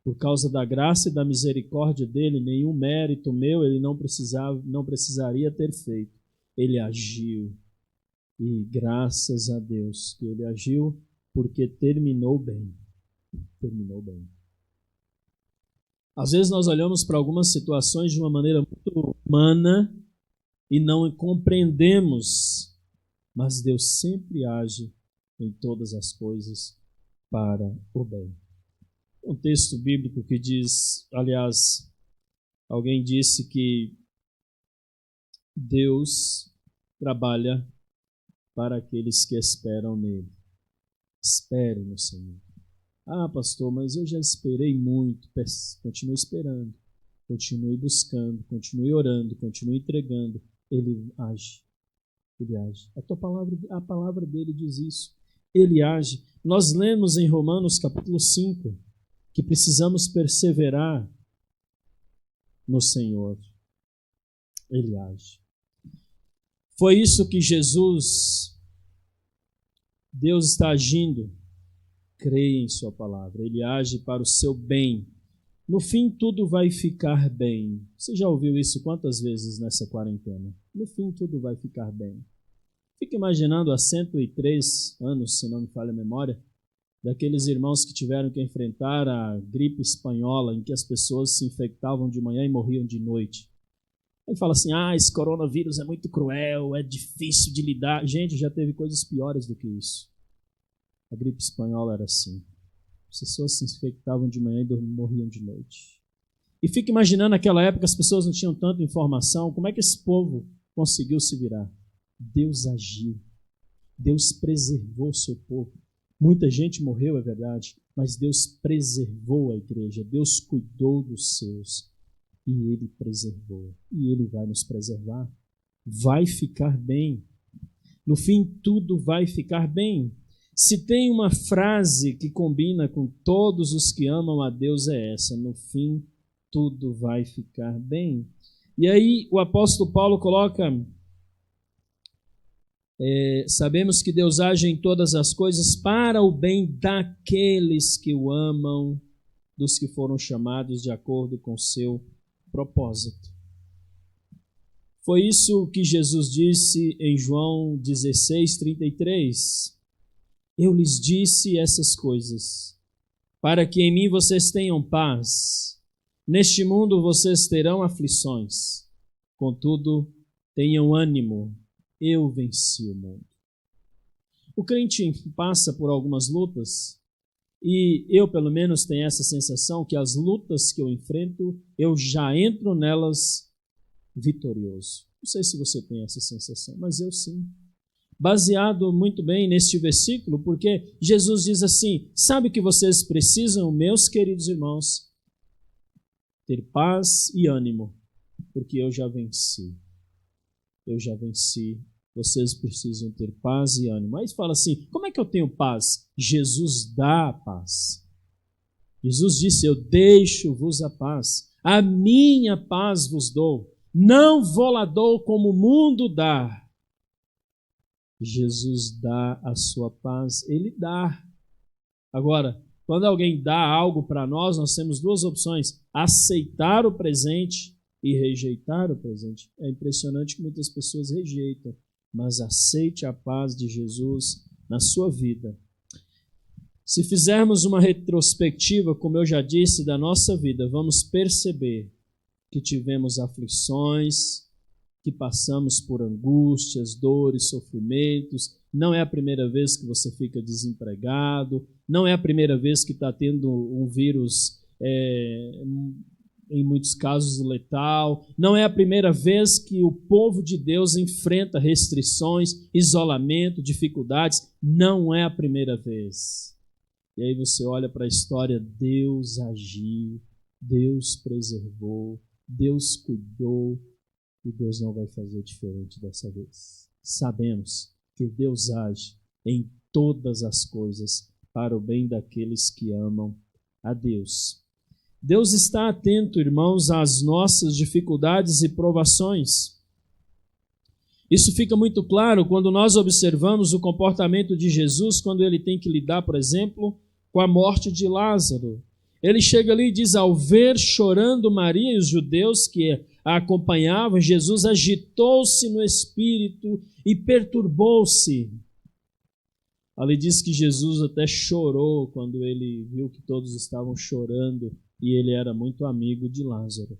Por causa da graça e da misericórdia dele, nenhum mérito meu ele não precisaria ter feito. Ele agiu. E graças a Deus que ele agiu, porque terminou bem. Terminou bem. Às vezes nós olhamos para algumas situações de uma maneira muito humana e não compreendemos, mas Deus sempre age em todas as coisas para o bem. Um texto bíblico que diz, aliás, alguém disse que Deus trabalha para aqueles que esperam nele. Espere no Senhor. Ah, pastor, mas eu já esperei muito. Continue esperando, continue buscando, continue orando, continue entregando. Ele age. Ele age. A palavra dele diz isso. Ele age. Nós lemos em Romanos capítulo 5 que precisamos perseverar no Senhor. Ele age. Foi isso que Deus está agindo. Creia em sua palavra. Ele age para o seu bem. No fim, tudo vai ficar bem. Você já ouviu isso quantas vezes nessa quarentena? No fim, tudo vai ficar bem. Fica imaginando há 103 anos, se não me falha a memória, daqueles irmãos que tiveram que enfrentar a gripe espanhola, em que as pessoas se infectavam de manhã e morriam de noite. Aí fala assim, esse coronavírus é muito cruel, é difícil de lidar. Gente, já teve coisas piores do que isso. A gripe espanhola era assim. As pessoas se infectavam de manhã e morriam de noite. E fica imaginando naquela época as pessoas não tinham tanta informação. Como é que esse povo conseguiu se virar? Deus agiu. Deus preservou o seu povo. Muita gente morreu, é verdade, mas Deus preservou a igreja. Deus cuidou dos seus. E Ele preservou. E Ele vai nos preservar. Vai ficar bem. No fim, tudo vai ficar bem. Se tem uma frase que combina com todos os que amam a Deus, é essa: no fim, tudo vai ficar bem. E aí o apóstolo Paulo coloca, sabemos que Deus age em todas as coisas para o bem daqueles que o amam, dos que foram chamados de acordo com seu propósito. Foi isso que Jesus disse em João 16:33. Eu lhes disse essas coisas, para que em mim vocês tenham paz. Neste mundo vocês terão aflições. Contudo, tenham ânimo. Eu venci o mundo. O crente passa por algumas lutas e eu, pelo menos, tenho essa sensação que as lutas que eu enfrento, eu já entro nelas vitorioso. Não sei se você tem essa sensação, mas eu sim. Baseado muito bem neste versículo, porque Jesus diz assim, sabe o que vocês precisam, meus queridos irmãos? Ter paz e ânimo, porque eu já venci. Eu já venci. Vocês precisam ter paz e ânimo. Aí fala assim, como é que eu tenho paz? Jesus dá a paz. Jesus disse, eu deixo-vos a paz. A minha paz vos dou. Não vou-la dou como o mundo dá. Jesus dá a sua paz, Ele dá. Agora, quando alguém dá algo para nós, nós temos duas opções: aceitar o presente e rejeitar o presente. É impressionante que muitas pessoas rejeitam, mas aceite a paz de Jesus na sua vida. Se fizermos uma retrospectiva, como eu já disse, da nossa vida, vamos perceber que tivemos aflições, que passamos por angústias, dores, sofrimentos. Não é a primeira vez que você fica desempregado, não é a primeira vez que está tendo um vírus, em muitos casos, letal, não é a primeira vez que o povo de Deus enfrenta restrições, isolamento, dificuldades, não é a primeira vez. E aí você olha para a história, Deus agiu, Deus preservou, Deus cuidou, e Deus não vai fazer diferente dessa vez. Sabemos que Deus age em todas as coisas para o bem daqueles que amam a Deus. Deus está atento, irmãos, às nossas dificuldades e provações. Isso fica muito claro quando nós observamos o comportamento de Jesus quando ele tem que lidar, por exemplo, com a morte de Lázaro. Ele chega ali e diz, ao ver chorando Maria e os judeus que a acompanhavam, Jesus agitou-se no espírito e perturbou-se. Ali diz que Jesus até chorou quando ele viu que todos estavam chorando e ele era muito amigo de Lázaro.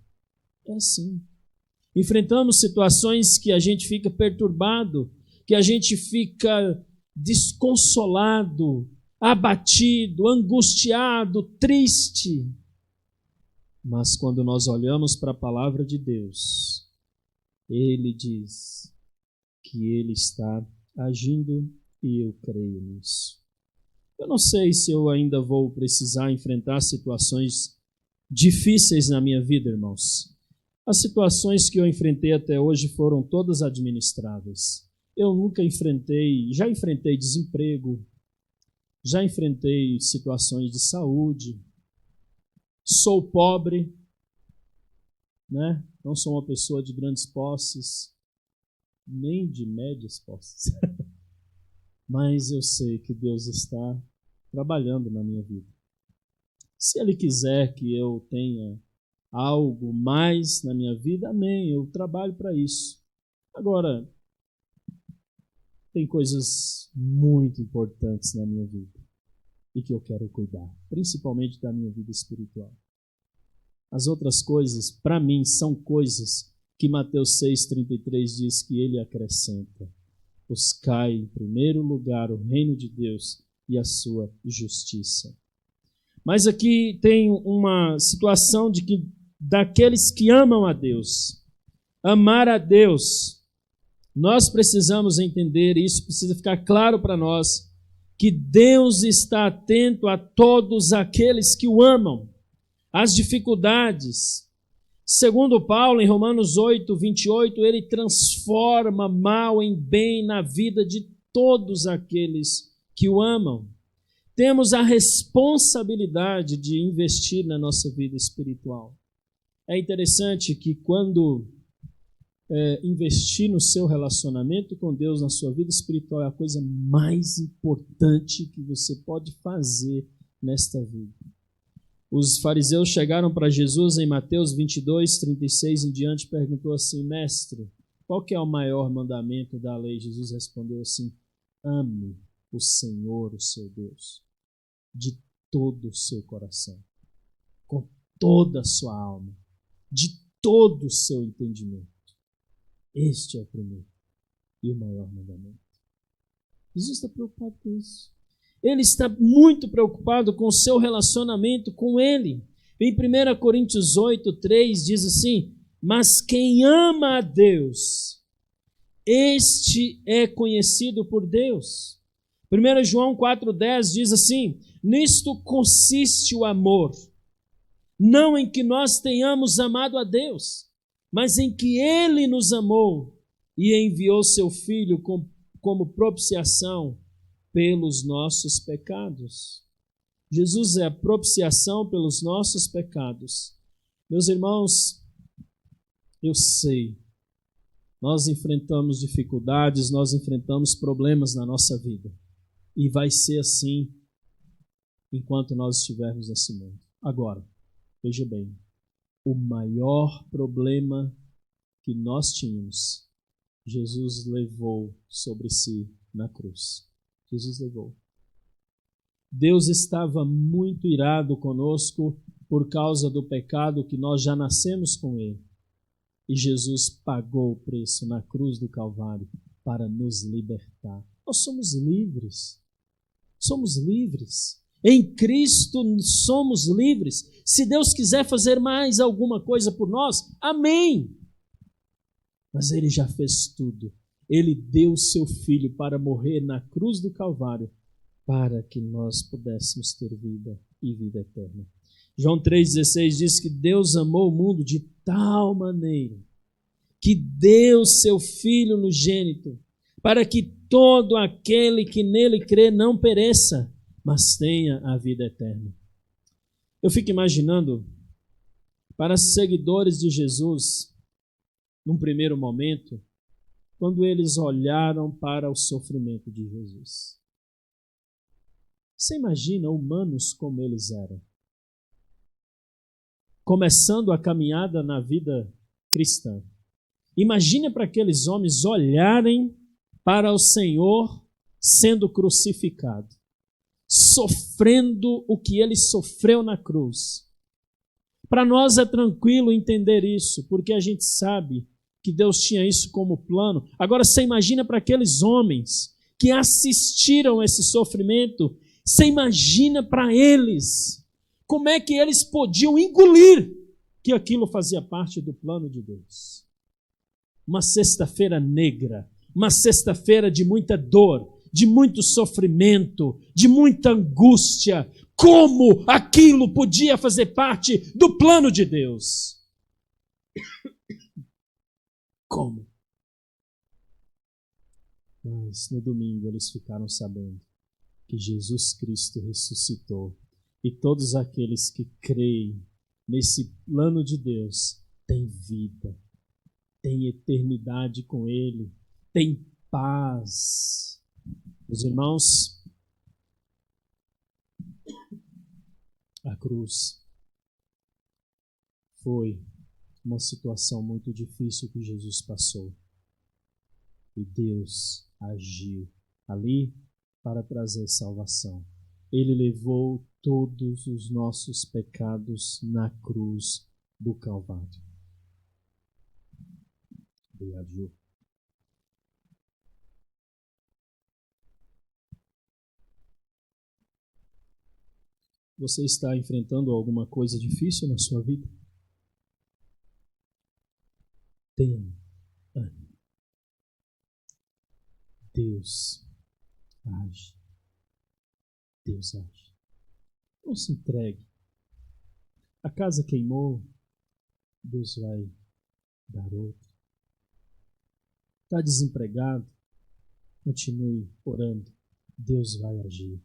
É assim. Enfrentamos situações que a gente fica perturbado, que a gente fica desconsolado, abatido, angustiado, triste. Mas quando nós olhamos para a palavra de Deus, Ele diz que Ele está agindo e eu creio nisso. Eu não sei se eu ainda vou precisar enfrentar situações difíceis na minha vida, irmãos. As situações que eu enfrentei até hoje foram todas administráveis. Eu nunca já enfrentei desemprego, já enfrentei situações de saúde, sou pobre, né? Não sou uma pessoa de grandes posses, nem de médias posses, mas eu sei que Deus está trabalhando na minha vida. Se Ele quiser que eu tenha algo mais na minha vida, amém, eu trabalho para isso. Agora, tem coisas muito importantes na minha vida e que eu quero cuidar, principalmente da minha vida espiritual. As outras coisas, para mim, são coisas que Mateus 6,33 diz que Ele acrescenta. Buscai em primeiro lugar o reino de Deus e a sua justiça. Mas aqui tem uma situação de que daqueles que amam a Deus, amar a Deus, nós precisamos entender, e isso precisa ficar claro para nós, que Deus está atento a todos aqueles que o amam, às dificuldades. Segundo Paulo, em Romanos 8:28, ele transforma mal em bem na vida de todos aqueles que o amam. Temos a responsabilidade de investir na nossa vida espiritual. É interessante que quando investir no seu relacionamento com Deus, na sua vida espiritual, é a coisa mais importante que você pode fazer nesta vida. Os fariseus chegaram para Jesus em Mateus 22:36 em diante, perguntou assim: Mestre, qual que é o maior mandamento da lei? Jesus respondeu assim: ame o Senhor, o seu Deus, de todo o seu coração, com toda a sua alma, de todo o seu entendimento. Este é o primeiro e o maior mandamento. Jesus está preocupado com isso. Ele está muito preocupado com o seu relacionamento com Ele. Em 1 Coríntios 8:3 diz assim: mas quem ama a Deus, este é conhecido por Deus. 1 João 4:10 diz assim: nisto consiste o amor, não em que nós tenhamos amado a Deus, mas em que Ele nos amou e enviou seu Filho como propiciação pelos nossos pecados. Jesus é a propiciação pelos nossos pecados. Meus irmãos, eu sei, nós enfrentamos dificuldades, nós enfrentamos problemas na nossa vida. E vai ser assim enquanto nós estivermos nesse mundo. Agora, veja bem, o maior problema que nós tínhamos, Jesus levou sobre si na cruz. Jesus levou. Deus estava muito irado conosco por causa do pecado que nós já nascemos com Ele. E Jesus pagou o preço na cruz do Calvário para nos libertar. Nós somos livres. Somos livres. Em Cristo somos livres. Se Deus quiser fazer mais alguma coisa por nós, amém. Mas Ele já fez tudo. Ele deu o seu Filho para morrer na cruz do Calvário para que nós pudéssemos ter vida e vida eterna. João 3,16 diz que Deus amou o mundo de tal maneira que deu seu Filho unigênito para que todo aquele que nele crê não pereça, mas tenha a vida eterna. Eu fico imaginando, para seguidores de Jesus, num primeiro momento, quando eles olharam para o sofrimento de Jesus. Você imagina humanos como eles eram? Começando a caminhada na vida cristã. Imagina para aqueles homens olharem para o Senhor sendo crucificado, sofrendo o que ele sofreu na cruz. Para nós é tranquilo entender isso, porque a gente sabe que Deus tinha isso como plano. Agora você imagina para aqueles homens que assistiram esse sofrimento, você imagina para eles como é que eles podiam engolir que aquilo fazia parte do plano de Deus. Uma sexta-feira negra, uma sexta-feira de muita dor, de muito sofrimento, de muita angústia. Como aquilo podia fazer parte do plano de Deus? Como? Mas no domingo eles ficaram sabendo que Jesus Cristo ressuscitou e todos aqueles que creem nesse plano de Deus têm vida, têm eternidade com Ele, têm paz. Meus irmãos, A cruz foi uma situação muito difícil que Jesus passou. E Deus agiu ali para trazer salvação. Ele levou todos os nossos pecados na cruz do Calvário. Obrigado, Ju. Você está enfrentando alguma coisa difícil na sua vida? Tenha ânimo. Deus age. Deus age. Não se entregue. A casa queimou, Deus vai dar outra. Está desempregado? Continue orando. Deus vai agir.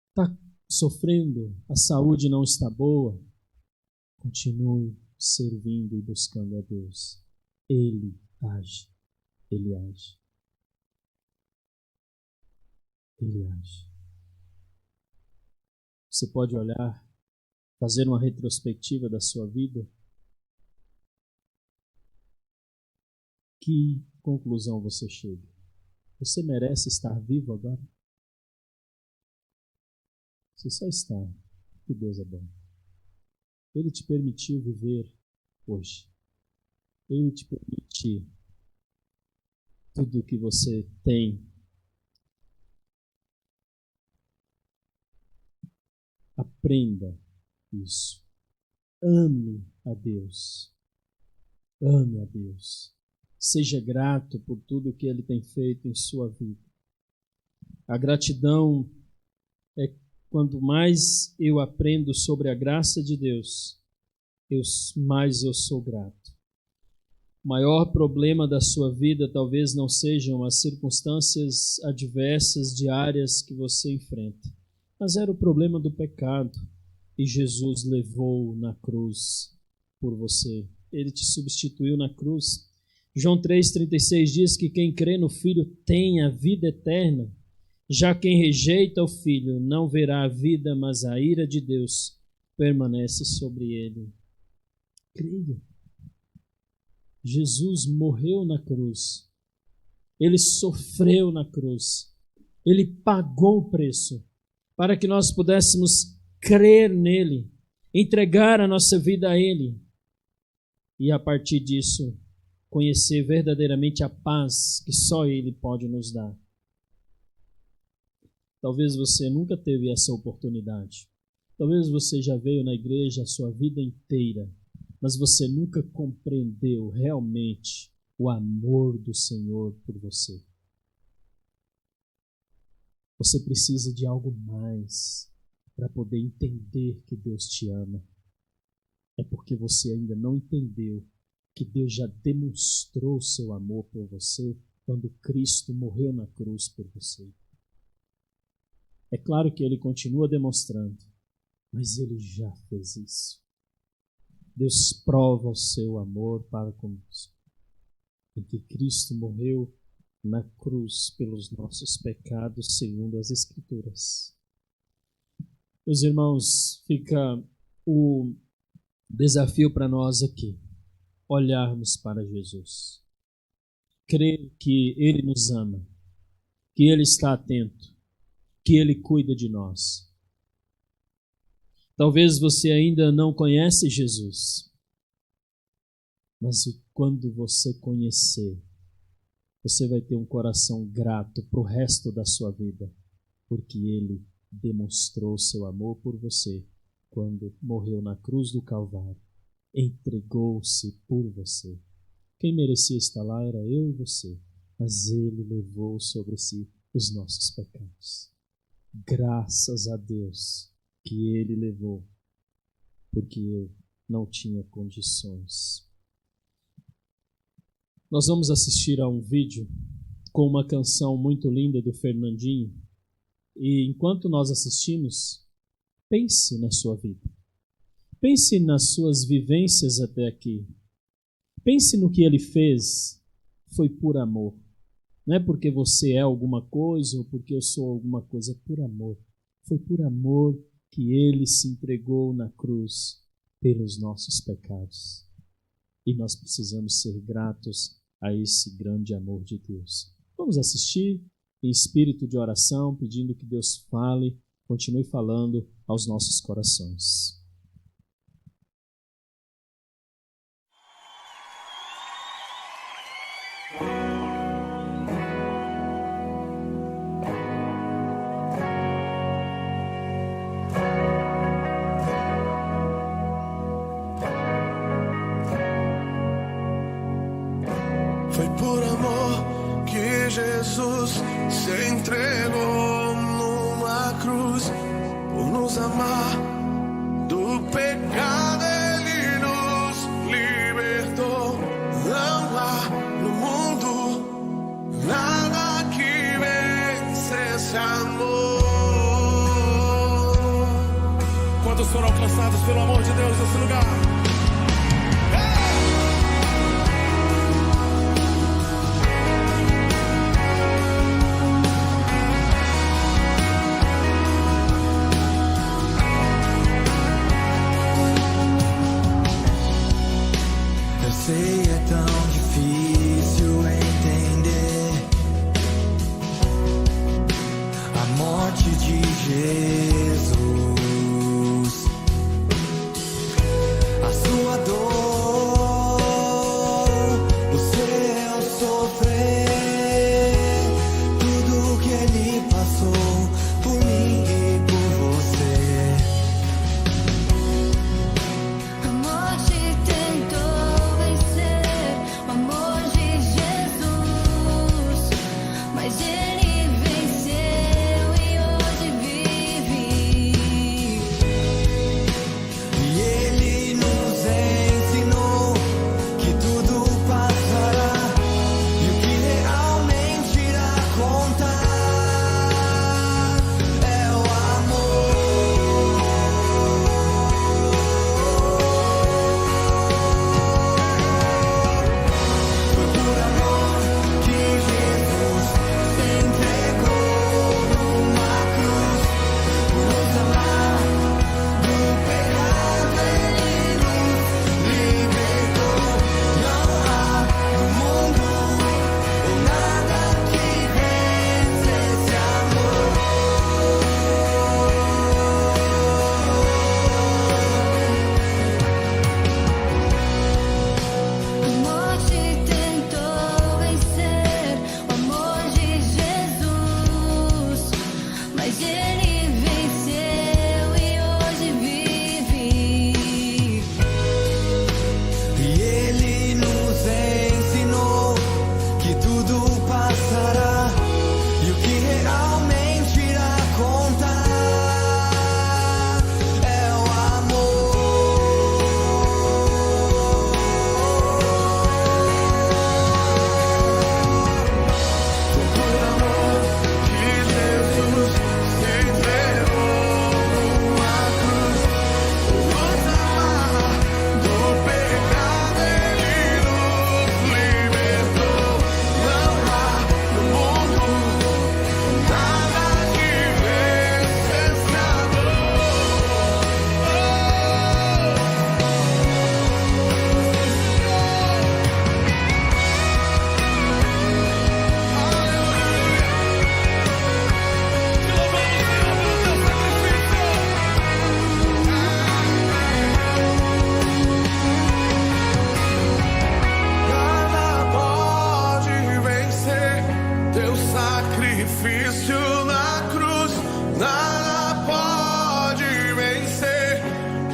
Está sofrendo? A saúde não está boa? Continue servindo e buscando a Deus. Ele age. Ele age. Ele age. Você pode olhar, fazer uma retrospectiva da sua vida. Que conclusão você chega? Você merece estar vivo agora? Você só está, porque Deus é bom. Ele te permitiu viver hoje. Ele te permite tudo o que você tem. Aprenda isso. Ame a Deus. Ame a Deus. Seja grato por tudo que Ele tem feito em sua vida. A gratidão é quanto mais eu aprendo sobre a graça de Deus, mais eu sou grato. O maior problema da sua vida talvez não sejam as circunstâncias adversas diárias que você enfrenta, mas era o problema do pecado, e Jesus levou na cruz por você. Ele te substituiu na cruz. João 3,36 diz que quem crê no Filho tem a vida eterna. Já quem rejeita o Filho não verá a vida, mas a ira de Deus permanece sobre ele. Creia. Jesus morreu na cruz. Ele sofreu na cruz. Ele pagou o preço para que nós pudéssemos crer nele, entregar a nossa vida a ele e, a partir disso, conhecer verdadeiramente a paz que só ele pode nos dar. Talvez você nunca teve essa oportunidade. Talvez você já veio na igreja a sua vida inteira, mas você nunca compreendeu realmente o amor do Senhor por você. Você precisa de algo mais para poder entender que Deus te ama. É porque você ainda não entendeu que Deus já demonstrou seu amor por você quando Cristo morreu na cruz por você. É claro que Ele continua demonstrando, mas Ele já fez isso. Deus prova o seu amor para conosco, em que Cristo morreu na cruz pelos nossos pecados, segundo as Escrituras. Meus irmãos, fica o desafio para nós aqui, olharmos para Jesus, crer que Ele nos ama, que Ele está atento, que Ele cuida de nós. Talvez você ainda não conhece Jesus, mas quando você conhecer, você vai ter um coração grato para o resto da sua vida, porque Ele demonstrou seu amor por você quando morreu na cruz do Calvário, entregou-se por você. Quem merecia estar lá era eu e você, mas Ele levou sobre si os nossos pecados. Graças a Deus que Ele levou, porque eu não tinha condições. Nós vamos assistir a um vídeo com uma canção muito linda do Fernandinho, e enquanto nós assistimos, pense na sua vida. Pense nas suas vivências até aqui. Pense no que Ele fez, foi por amor. Não é porque você é alguma coisa ou porque eu sou alguma coisa, é por amor. Foi por amor que Ele se entregou na cruz pelos nossos pecados. E nós precisamos ser gratos a esse grande amor de Deus. Vamos assistir em espírito de oração, pedindo que Deus fale, continue falando aos nossos corações.
Foi por amor que Jesus se entregou numa cruz, por nos amar. Do pecado Ele nos libertou. Não há no mundo nada que vença esse amor. Quantos foram alcançados pelo amor de Deus nesse lugar?
Sei, é tão difícil entender a morte de Jesus, a sua dor, o seu sofrer, tudo que Ele passou por mim e por você.
A morte tentou mas Ele venceu e hoje vive.
E Ele nos ensinou que tudo passará e o que realmente irá contar é o amor. Foi por amor que Jesus se entregou numa cruz, por nos amar. Do pecado Ele nos libertou. Não há no mundo nada que vença esse amor.
A morte tentou vencer o amor de Jesus, mas Ele venceu e hoje vive.
E Ele nos ensinou que tudo passará e o que realmente irá contar é o amor. Foi por amor que Jesus se entregou numa cruz, por nos amar. Do pecado Ele nos libertou. Não há no mundo nada que vença esse amor. Nada pode vencer teu sacrifício na cruz. Nada pode vencer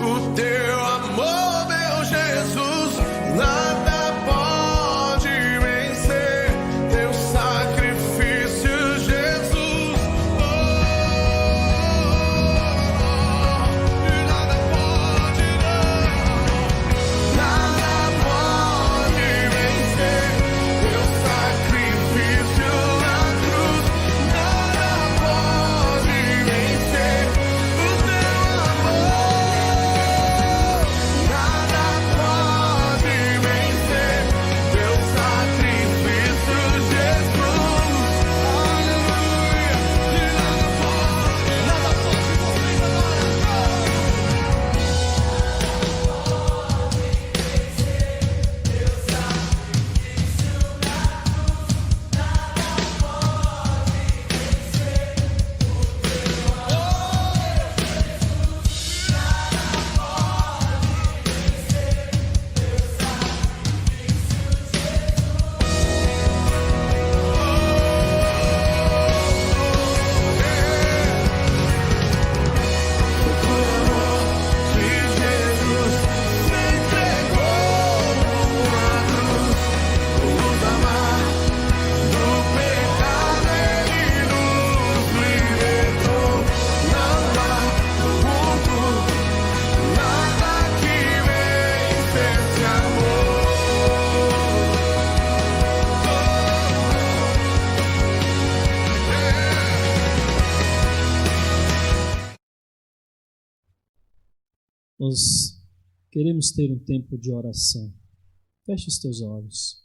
o teu amor, meu Jesus. Nada pode vencer teu sacrifício, Jesus. Nada pode, nada pode vencer teu sacrifício na cruz. Nada
Nós queremos ter um tempo de oração. Feche os teus olhos.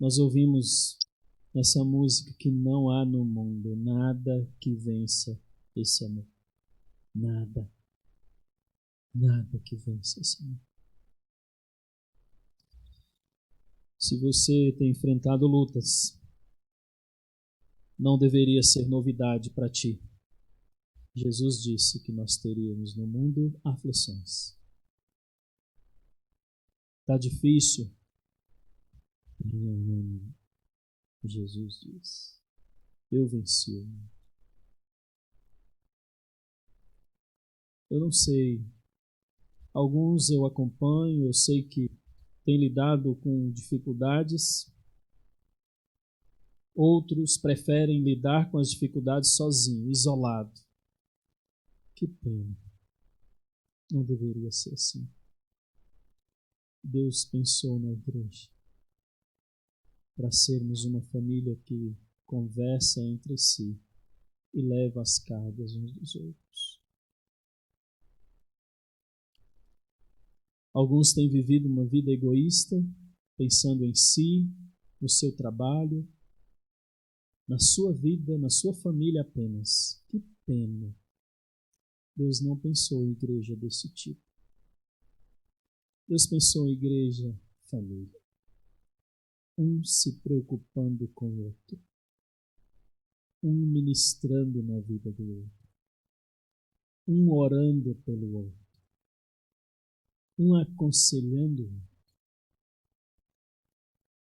Nós ouvimos nessa música que não há no mundo nada que vença esse amor. Nada. Nada que vença esse amor. Se você tem enfrentado lutas, não deveria ser novidade para ti. Jesus disse que nós teríamos no mundo aflições. Está difícil? Jesus diz: eu venci o mundo. Eu não sei, alguns eu acompanho, eu sei que têm lidado com dificuldades, outros preferem lidar com as dificuldades sozinho, isolado. Que pena, não deveria ser assim. Deus pensou na igreja para sermos uma família que conversa entre si e leva as cargas uns dos outros. Alguns têm vivido uma vida egoísta, pensando em si, no seu trabalho, na sua vida, na sua família apenas. Que pena. Deus não pensou em igreja desse tipo. Deus pensou em igreja, família. Um se preocupando com o outro. Um ministrando na vida do outro. Um orando pelo outro. Um aconselhando o outro.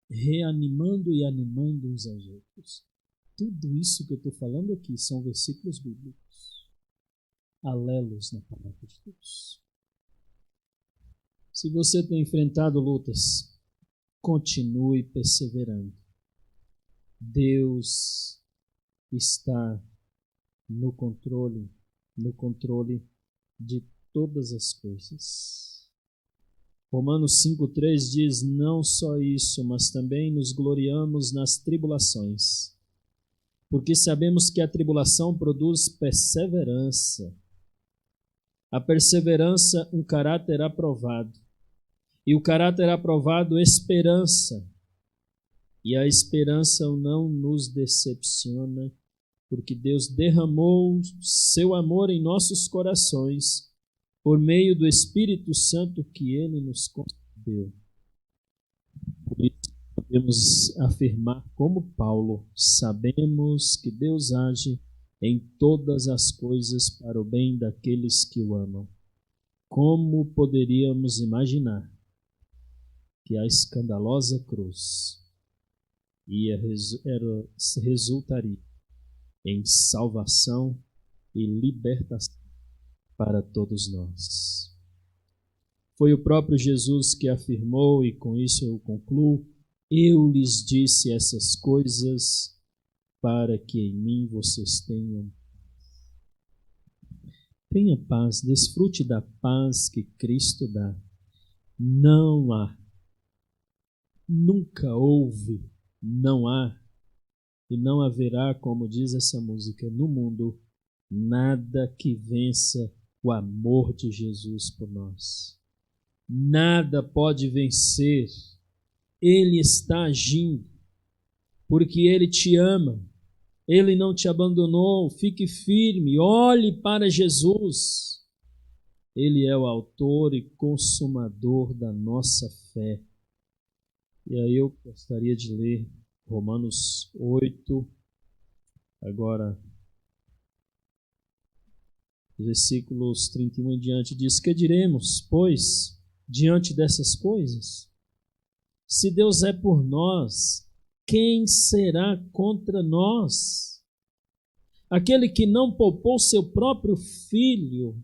Reanimando e animando uns aos outros. Tudo isso que eu estou falando aqui são versículos bíblicos. Alelos na palavra de Deus. Se você tem enfrentado lutas, continue perseverando. Deus está no controle de todas as coisas. Romanos 5,3 diz: não só isso, mas também nos gloriamos nas tribulações, porque sabemos que a tribulação produz perseverança. A perseverança, um caráter aprovado. E o caráter aprovado, esperança. E a esperança não nos decepciona, porque Deus derramou seu amor em nossos corações por meio do Espírito Santo que Ele nos concedeu. Por isso podemos afirmar como Paulo: sabemos que Deus age em todas as coisas para o bem daqueles que o amam. Como poderíamos imaginar que a escandalosa cruz resultaria em salvação e libertação para todos nós? Foi o próprio Jesus que afirmou, e com isso eu concluo: eu lhes disse essas coisas para que em mim vocês tenham paz, desfrute da paz que Cristo dá. Não há, nunca houve, não há e não haverá, como diz essa música, no mundo, nada que vença o amor de Jesus por nós. Nada pode vencer. Ele está agindo, porque Ele te ama. Ele não te abandonou. Fique firme, olhe para Jesus. Ele é o autor e consumador da nossa fé. E aí eu gostaria de ler Romanos 8, agora versículos 31 em diante, diz: que diremos, pois, diante dessas coisas? Se Deus é por nós, quem será contra nós? Aquele que não poupou seu próprio filho,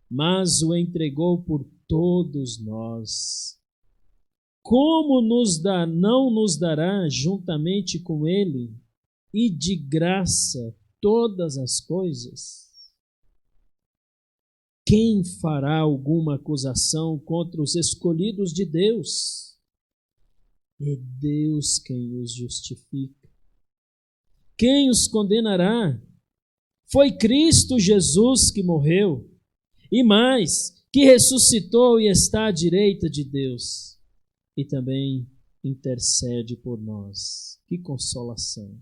mas o entregou por todos nós, como não nos dará juntamente com ele e de graça todas as coisas? Quem fará alguma acusação contra os escolhidos de Deus? É Deus quem os justifica. Quem os condenará? Foi Cristo Jesus que morreu, e mais, que ressuscitou e está à direita de Deus, e também intercede por nós. Que consolação!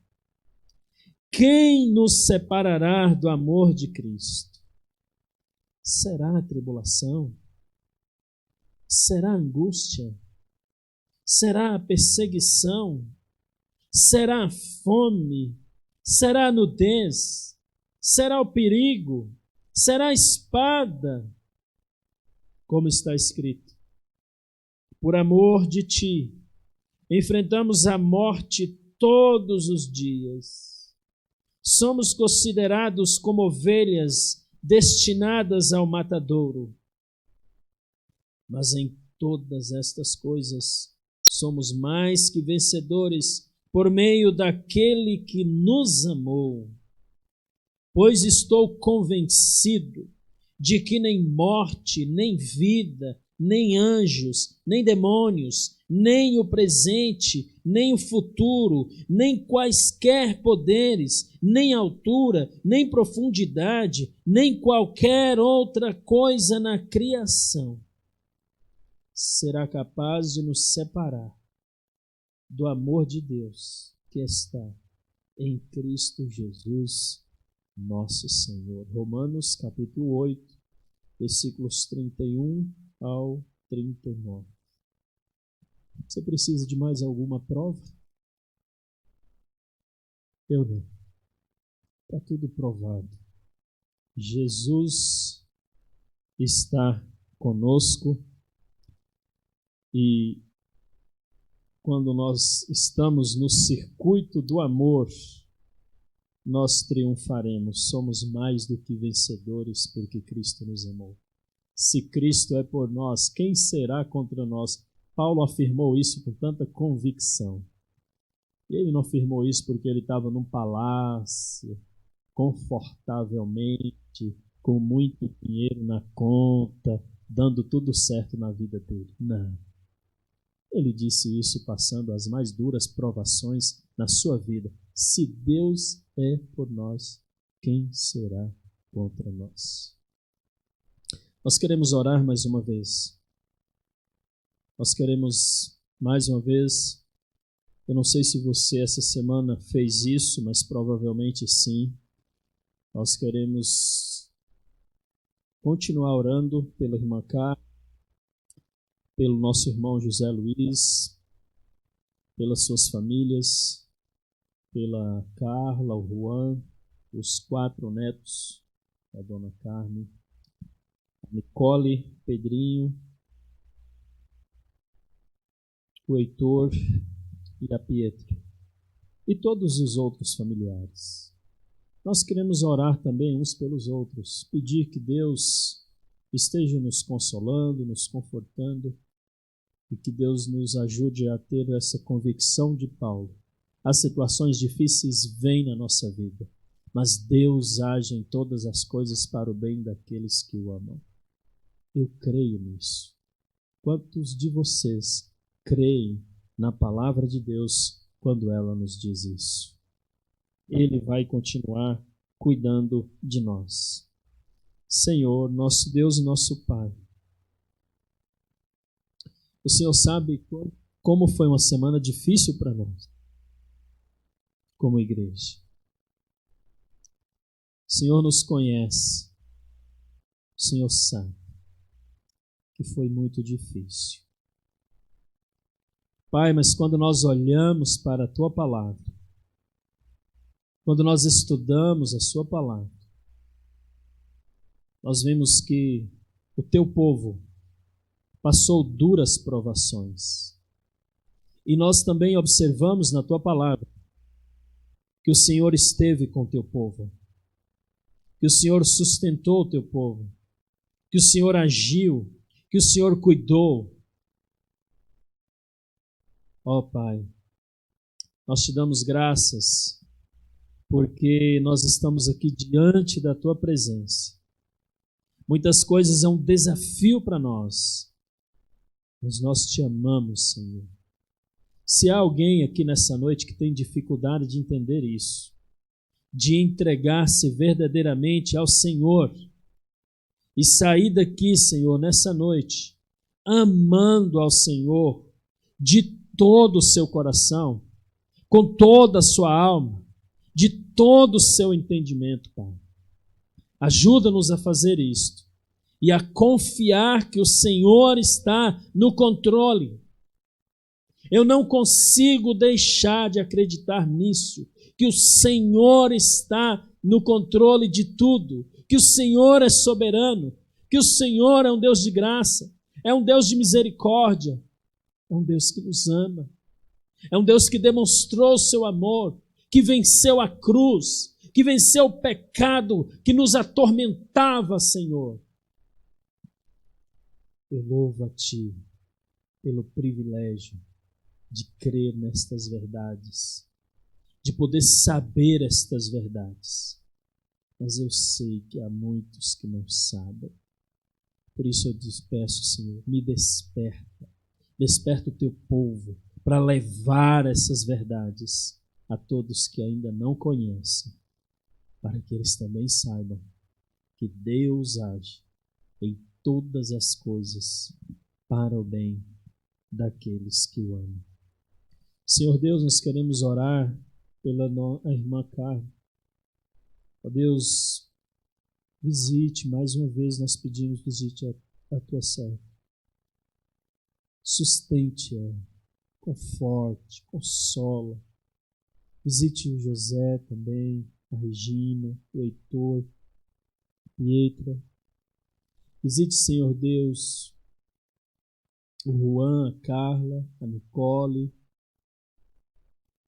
Quem nos separará do amor de Cristo? Será a tribulação? Será a angústia? Será a perseguição? Será a fome? Será a nudez? Será o perigo? Será a espada? Como está escrito: por amor de ti, enfrentamos a morte todos os dias. Somos considerados como ovelhas destinadas ao matadouro. Mas em todas estas coisas, somos mais que vencedores por meio daquele que nos amou. Pois estou convencido de que nem morte, nem vida, nem anjos, nem demônios, nem o presente, nem o futuro, nem quaisquer poderes, nem altura, nem profundidade, nem qualquer outra coisa na criação será capaz de nos separar do amor de Deus que está em Cristo Jesus, nosso Senhor. Romanos capítulo 8, versículos 31 ao 39. Você precisa de mais alguma prova? Eu não. Está tudo provado. Jesus está conosco e quando nós estamos no circuito do amor, nós triunfaremos. Somos mais do que vencedores porque Cristo nos amou. Se Cristo é por nós, quem será contra nós? Paulo afirmou isso com tanta convicção. E ele não afirmou isso porque ele estava num palácio, confortavelmente, com muito dinheiro na conta, dando tudo certo na vida dele. Não. Ele disse isso passando as mais duras provações na sua vida. Se Deus é por nós, quem será contra nós? Nós queremos orar mais uma vez. Nós queremos mais uma vez. Eu não sei se você essa semana fez isso, mas provavelmente sim. Nós queremos continuar orando pela irmã Cá, pelo nosso irmão José Luiz, pelas suas famílias, pela Carla, o Juan, os 4 netos da dona Carmen, a Nicole, Pedrinho, o Heitor e a Pietra, e todos os outros familiares. Nós queremos orar também uns pelos outros, pedir que Deus esteja nos consolando, nos confortando, e que Deus nos ajude a ter essa convicção de Paulo. As situações difíceis vêm na nossa vida, mas Deus age em todas as coisas para o bem daqueles que o amam. Eu creio nisso. Quantos de vocês creem na palavra de Deus quando ela nos diz isso? Ele vai continuar cuidando de nós. Senhor, nosso Deus e nosso Pai, o Senhor sabe como foi uma semana difícil para nós, como igreja. O Senhor nos conhece, o Senhor sabe que foi muito difícil. Pai, mas quando nós olhamos para a Tua palavra, quando nós estudamos a Sua palavra, nós vemos que o Teu povo passou duras provações. E nós também observamos na Tua palavra que o Senhor esteve com o Teu povo, que o Senhor sustentou o Teu povo, que o Senhor agiu, que o Senhor cuidou. Ó Pai, nós Te damos graças porque nós estamos aqui diante da Tua presença. Muitas coisas é um desafio para nós, mas nós Te amamos, Senhor. Se há alguém aqui nessa noite que tem dificuldade de entender isso, de entregar-se verdadeiramente ao Senhor e sair daqui, Senhor, nessa noite, amando ao Senhor de todo o seu coração, com toda a sua alma, de todo o seu entendimento, Pai. Ajuda-nos a fazer isto e a confiar que o Senhor está no controle. Eu não consigo deixar de acreditar nisso, que o Senhor está no controle de tudo, que o Senhor é soberano, que o Senhor é um Deus de graça, é um Deus de misericórdia, é um Deus que nos ama, é um Deus que demonstrou o seu amor, que venceu a cruz, que venceu o pecado que nos atormentava, Senhor. Eu louvo a Ti pelo privilégio de crer nestas verdades, de poder saber estas verdades. Mas eu sei que há muitos que não sabem. Por isso eu te peço, Senhor, me desperta. Desperta o Teu povo para levar essas verdades a todos que ainda não conhecem, para que eles também saibam que Deus age em todas as coisas para o bem daqueles que o amam. Senhor Deus, nós queremos orar pela irmã Carla. Ó Deus, visite, mais uma vez nós pedimos, visite a tua serva. Sustente-a, conforte, consola. Visite o José também, a Regina, o Heitor, a Pietra. Visite, Senhor Deus, o Juan, a Carla, a Nicole,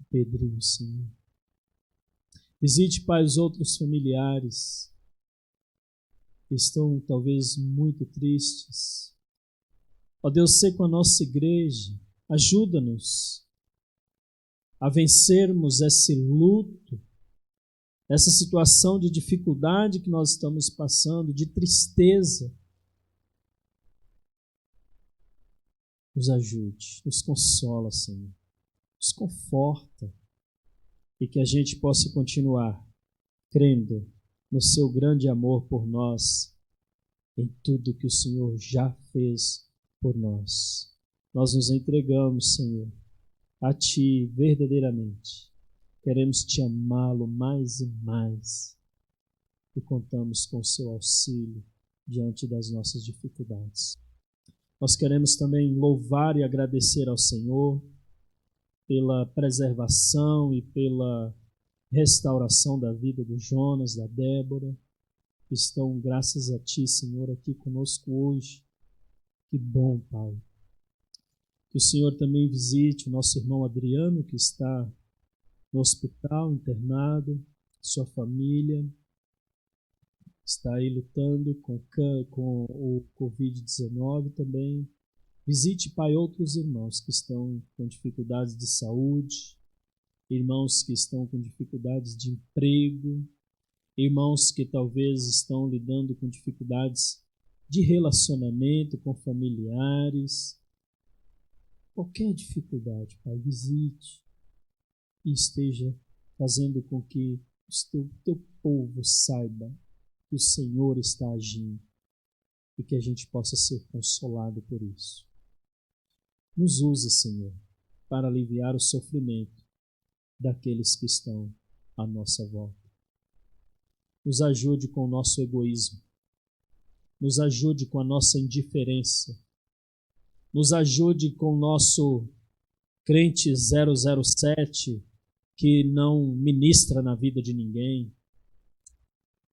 o Pedrinho, Senhor. Visite, Pai, os outros familiares que estão talvez muito tristes. Ó Deus, sei com a nossa igreja, ajuda-nos a vencermos esse luto, essa situação de dificuldade que nós estamos passando, de tristeza. Nos ajude, nos consola, Senhor, nos conforta e que a gente possa continuar crendo no seu grande amor por nós, em tudo que o Senhor já fez por nós. Nós nos entregamos, Senhor, a Ti verdadeiramente. Queremos Te amá-lo mais e mais e contamos com o seu auxílio diante das nossas dificuldades. Nós queremos também louvar e agradecer ao Senhor pela preservação e pela restauração da vida do Jonas, da Débora, que estão, graças a Ti, Senhor, aqui conosco hoje. Que bom, Pai. Que o Senhor também visite o nosso irmão Adriano, que está no hospital, internado, sua família, está aí lutando com o Covid-19 também. Visite, Pai, outros irmãos que estão com dificuldades de saúde, irmãos que estão com dificuldades de emprego, irmãos que talvez estão lidando com dificuldades de relacionamento com familiares. Qualquer dificuldade, Pai, visite e esteja fazendo com que o teu povo saiba que o Senhor está agindo e que a gente possa ser consolado por isso. Nos use, Senhor, para aliviar o sofrimento daqueles que estão à nossa volta. Nos ajude com o nosso egoísmo. Nos ajude com a nossa indiferença. Nos ajude com o nosso crente 007 que não ministra na vida de ninguém.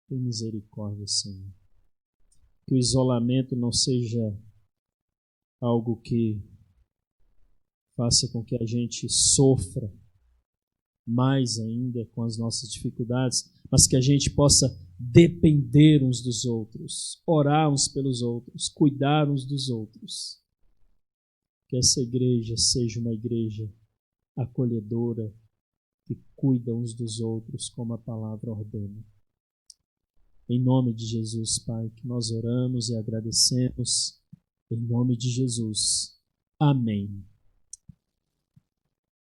Tem misericórdia, Senhor. Que o isolamento não seja algo que faça com que a gente sofra mais ainda com as nossas dificuldades, mas que a gente possa depender uns dos outros, orar uns pelos outros, cuidar uns dos outros. Que essa igreja seja uma igreja acolhedora, que cuida uns dos outros como a palavra ordena. Em nome de Jesus, Pai, que nós oramos e agradecemos. Em nome de Jesus. Amém.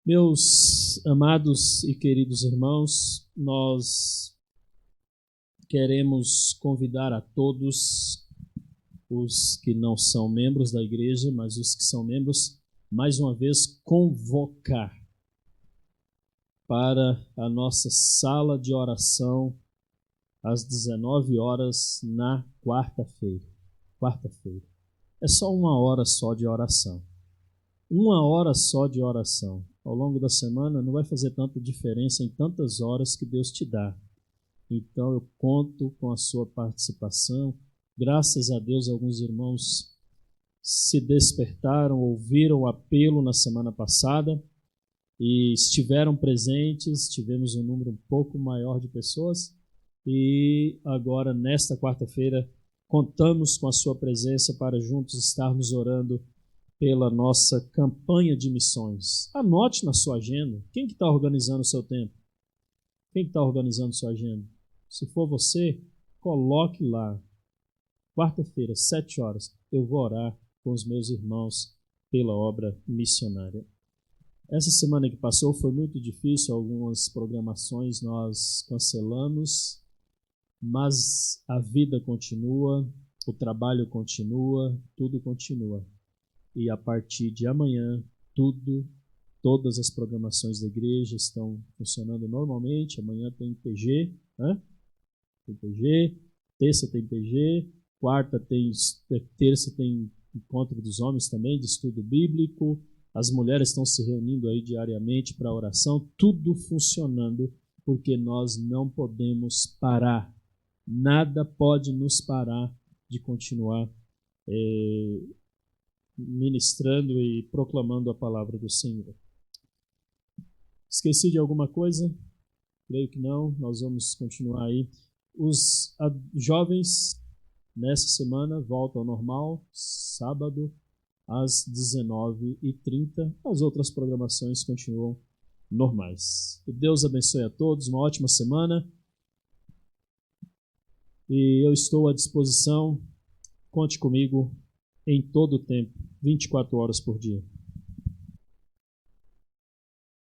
Meus amados e queridos irmãos, nós queremos convidar a todos os que não são membros da igreja, mas os que são membros, mais uma vez, convocar para a nossa sala de oração às 19 horas na quarta-feira. É só 1 hora só de oração. 1 hora só de oração. Ao longo da semana não vai fazer tanta diferença em tantas horas que Deus te dá. Então eu conto com a sua participação. Graças a Deus, alguns irmãos se despertaram, ouviram o apelo na semana passada e estiveram presentes. Tivemos um número um pouco maior de pessoas e agora, nesta quarta-feira, contamos com a sua presença para juntos estarmos orando pela nossa campanha de missões. Anote na sua agenda. Quem que está organizando o seu tempo? Quem que está organizando a sua agenda? Se for você, coloque lá. Quarta-feira, 7 horas, eu vou orar com os meus irmãos pela obra missionária. Essa semana que passou foi muito difícil, algumas programações nós cancelamos, mas a vida continua, o trabalho continua, tudo continua. E a partir de amanhã, todas as programações da igreja estão funcionando normalmente. Amanhã tem PG, né? Tem PG, terça tem PG, terça tem encontro dos homens também, de estudo bíblico. As mulheres estão se reunindo aí diariamente para oração, tudo funcionando, porque nós não podemos parar. Nada pode nos parar de continuar ministrando e proclamando a palavra do Senhor. Esqueci de alguma coisa? Creio que não. Nós vamos continuar aí. Os jovens, nessa semana, voltam ao normal, sábado, às 19h30. As outras programações continuam normais. Que Deus abençoe a todos. Uma ótima semana. E eu estou à disposição. Conte comigo em todo o tempo, 24 horas por dia.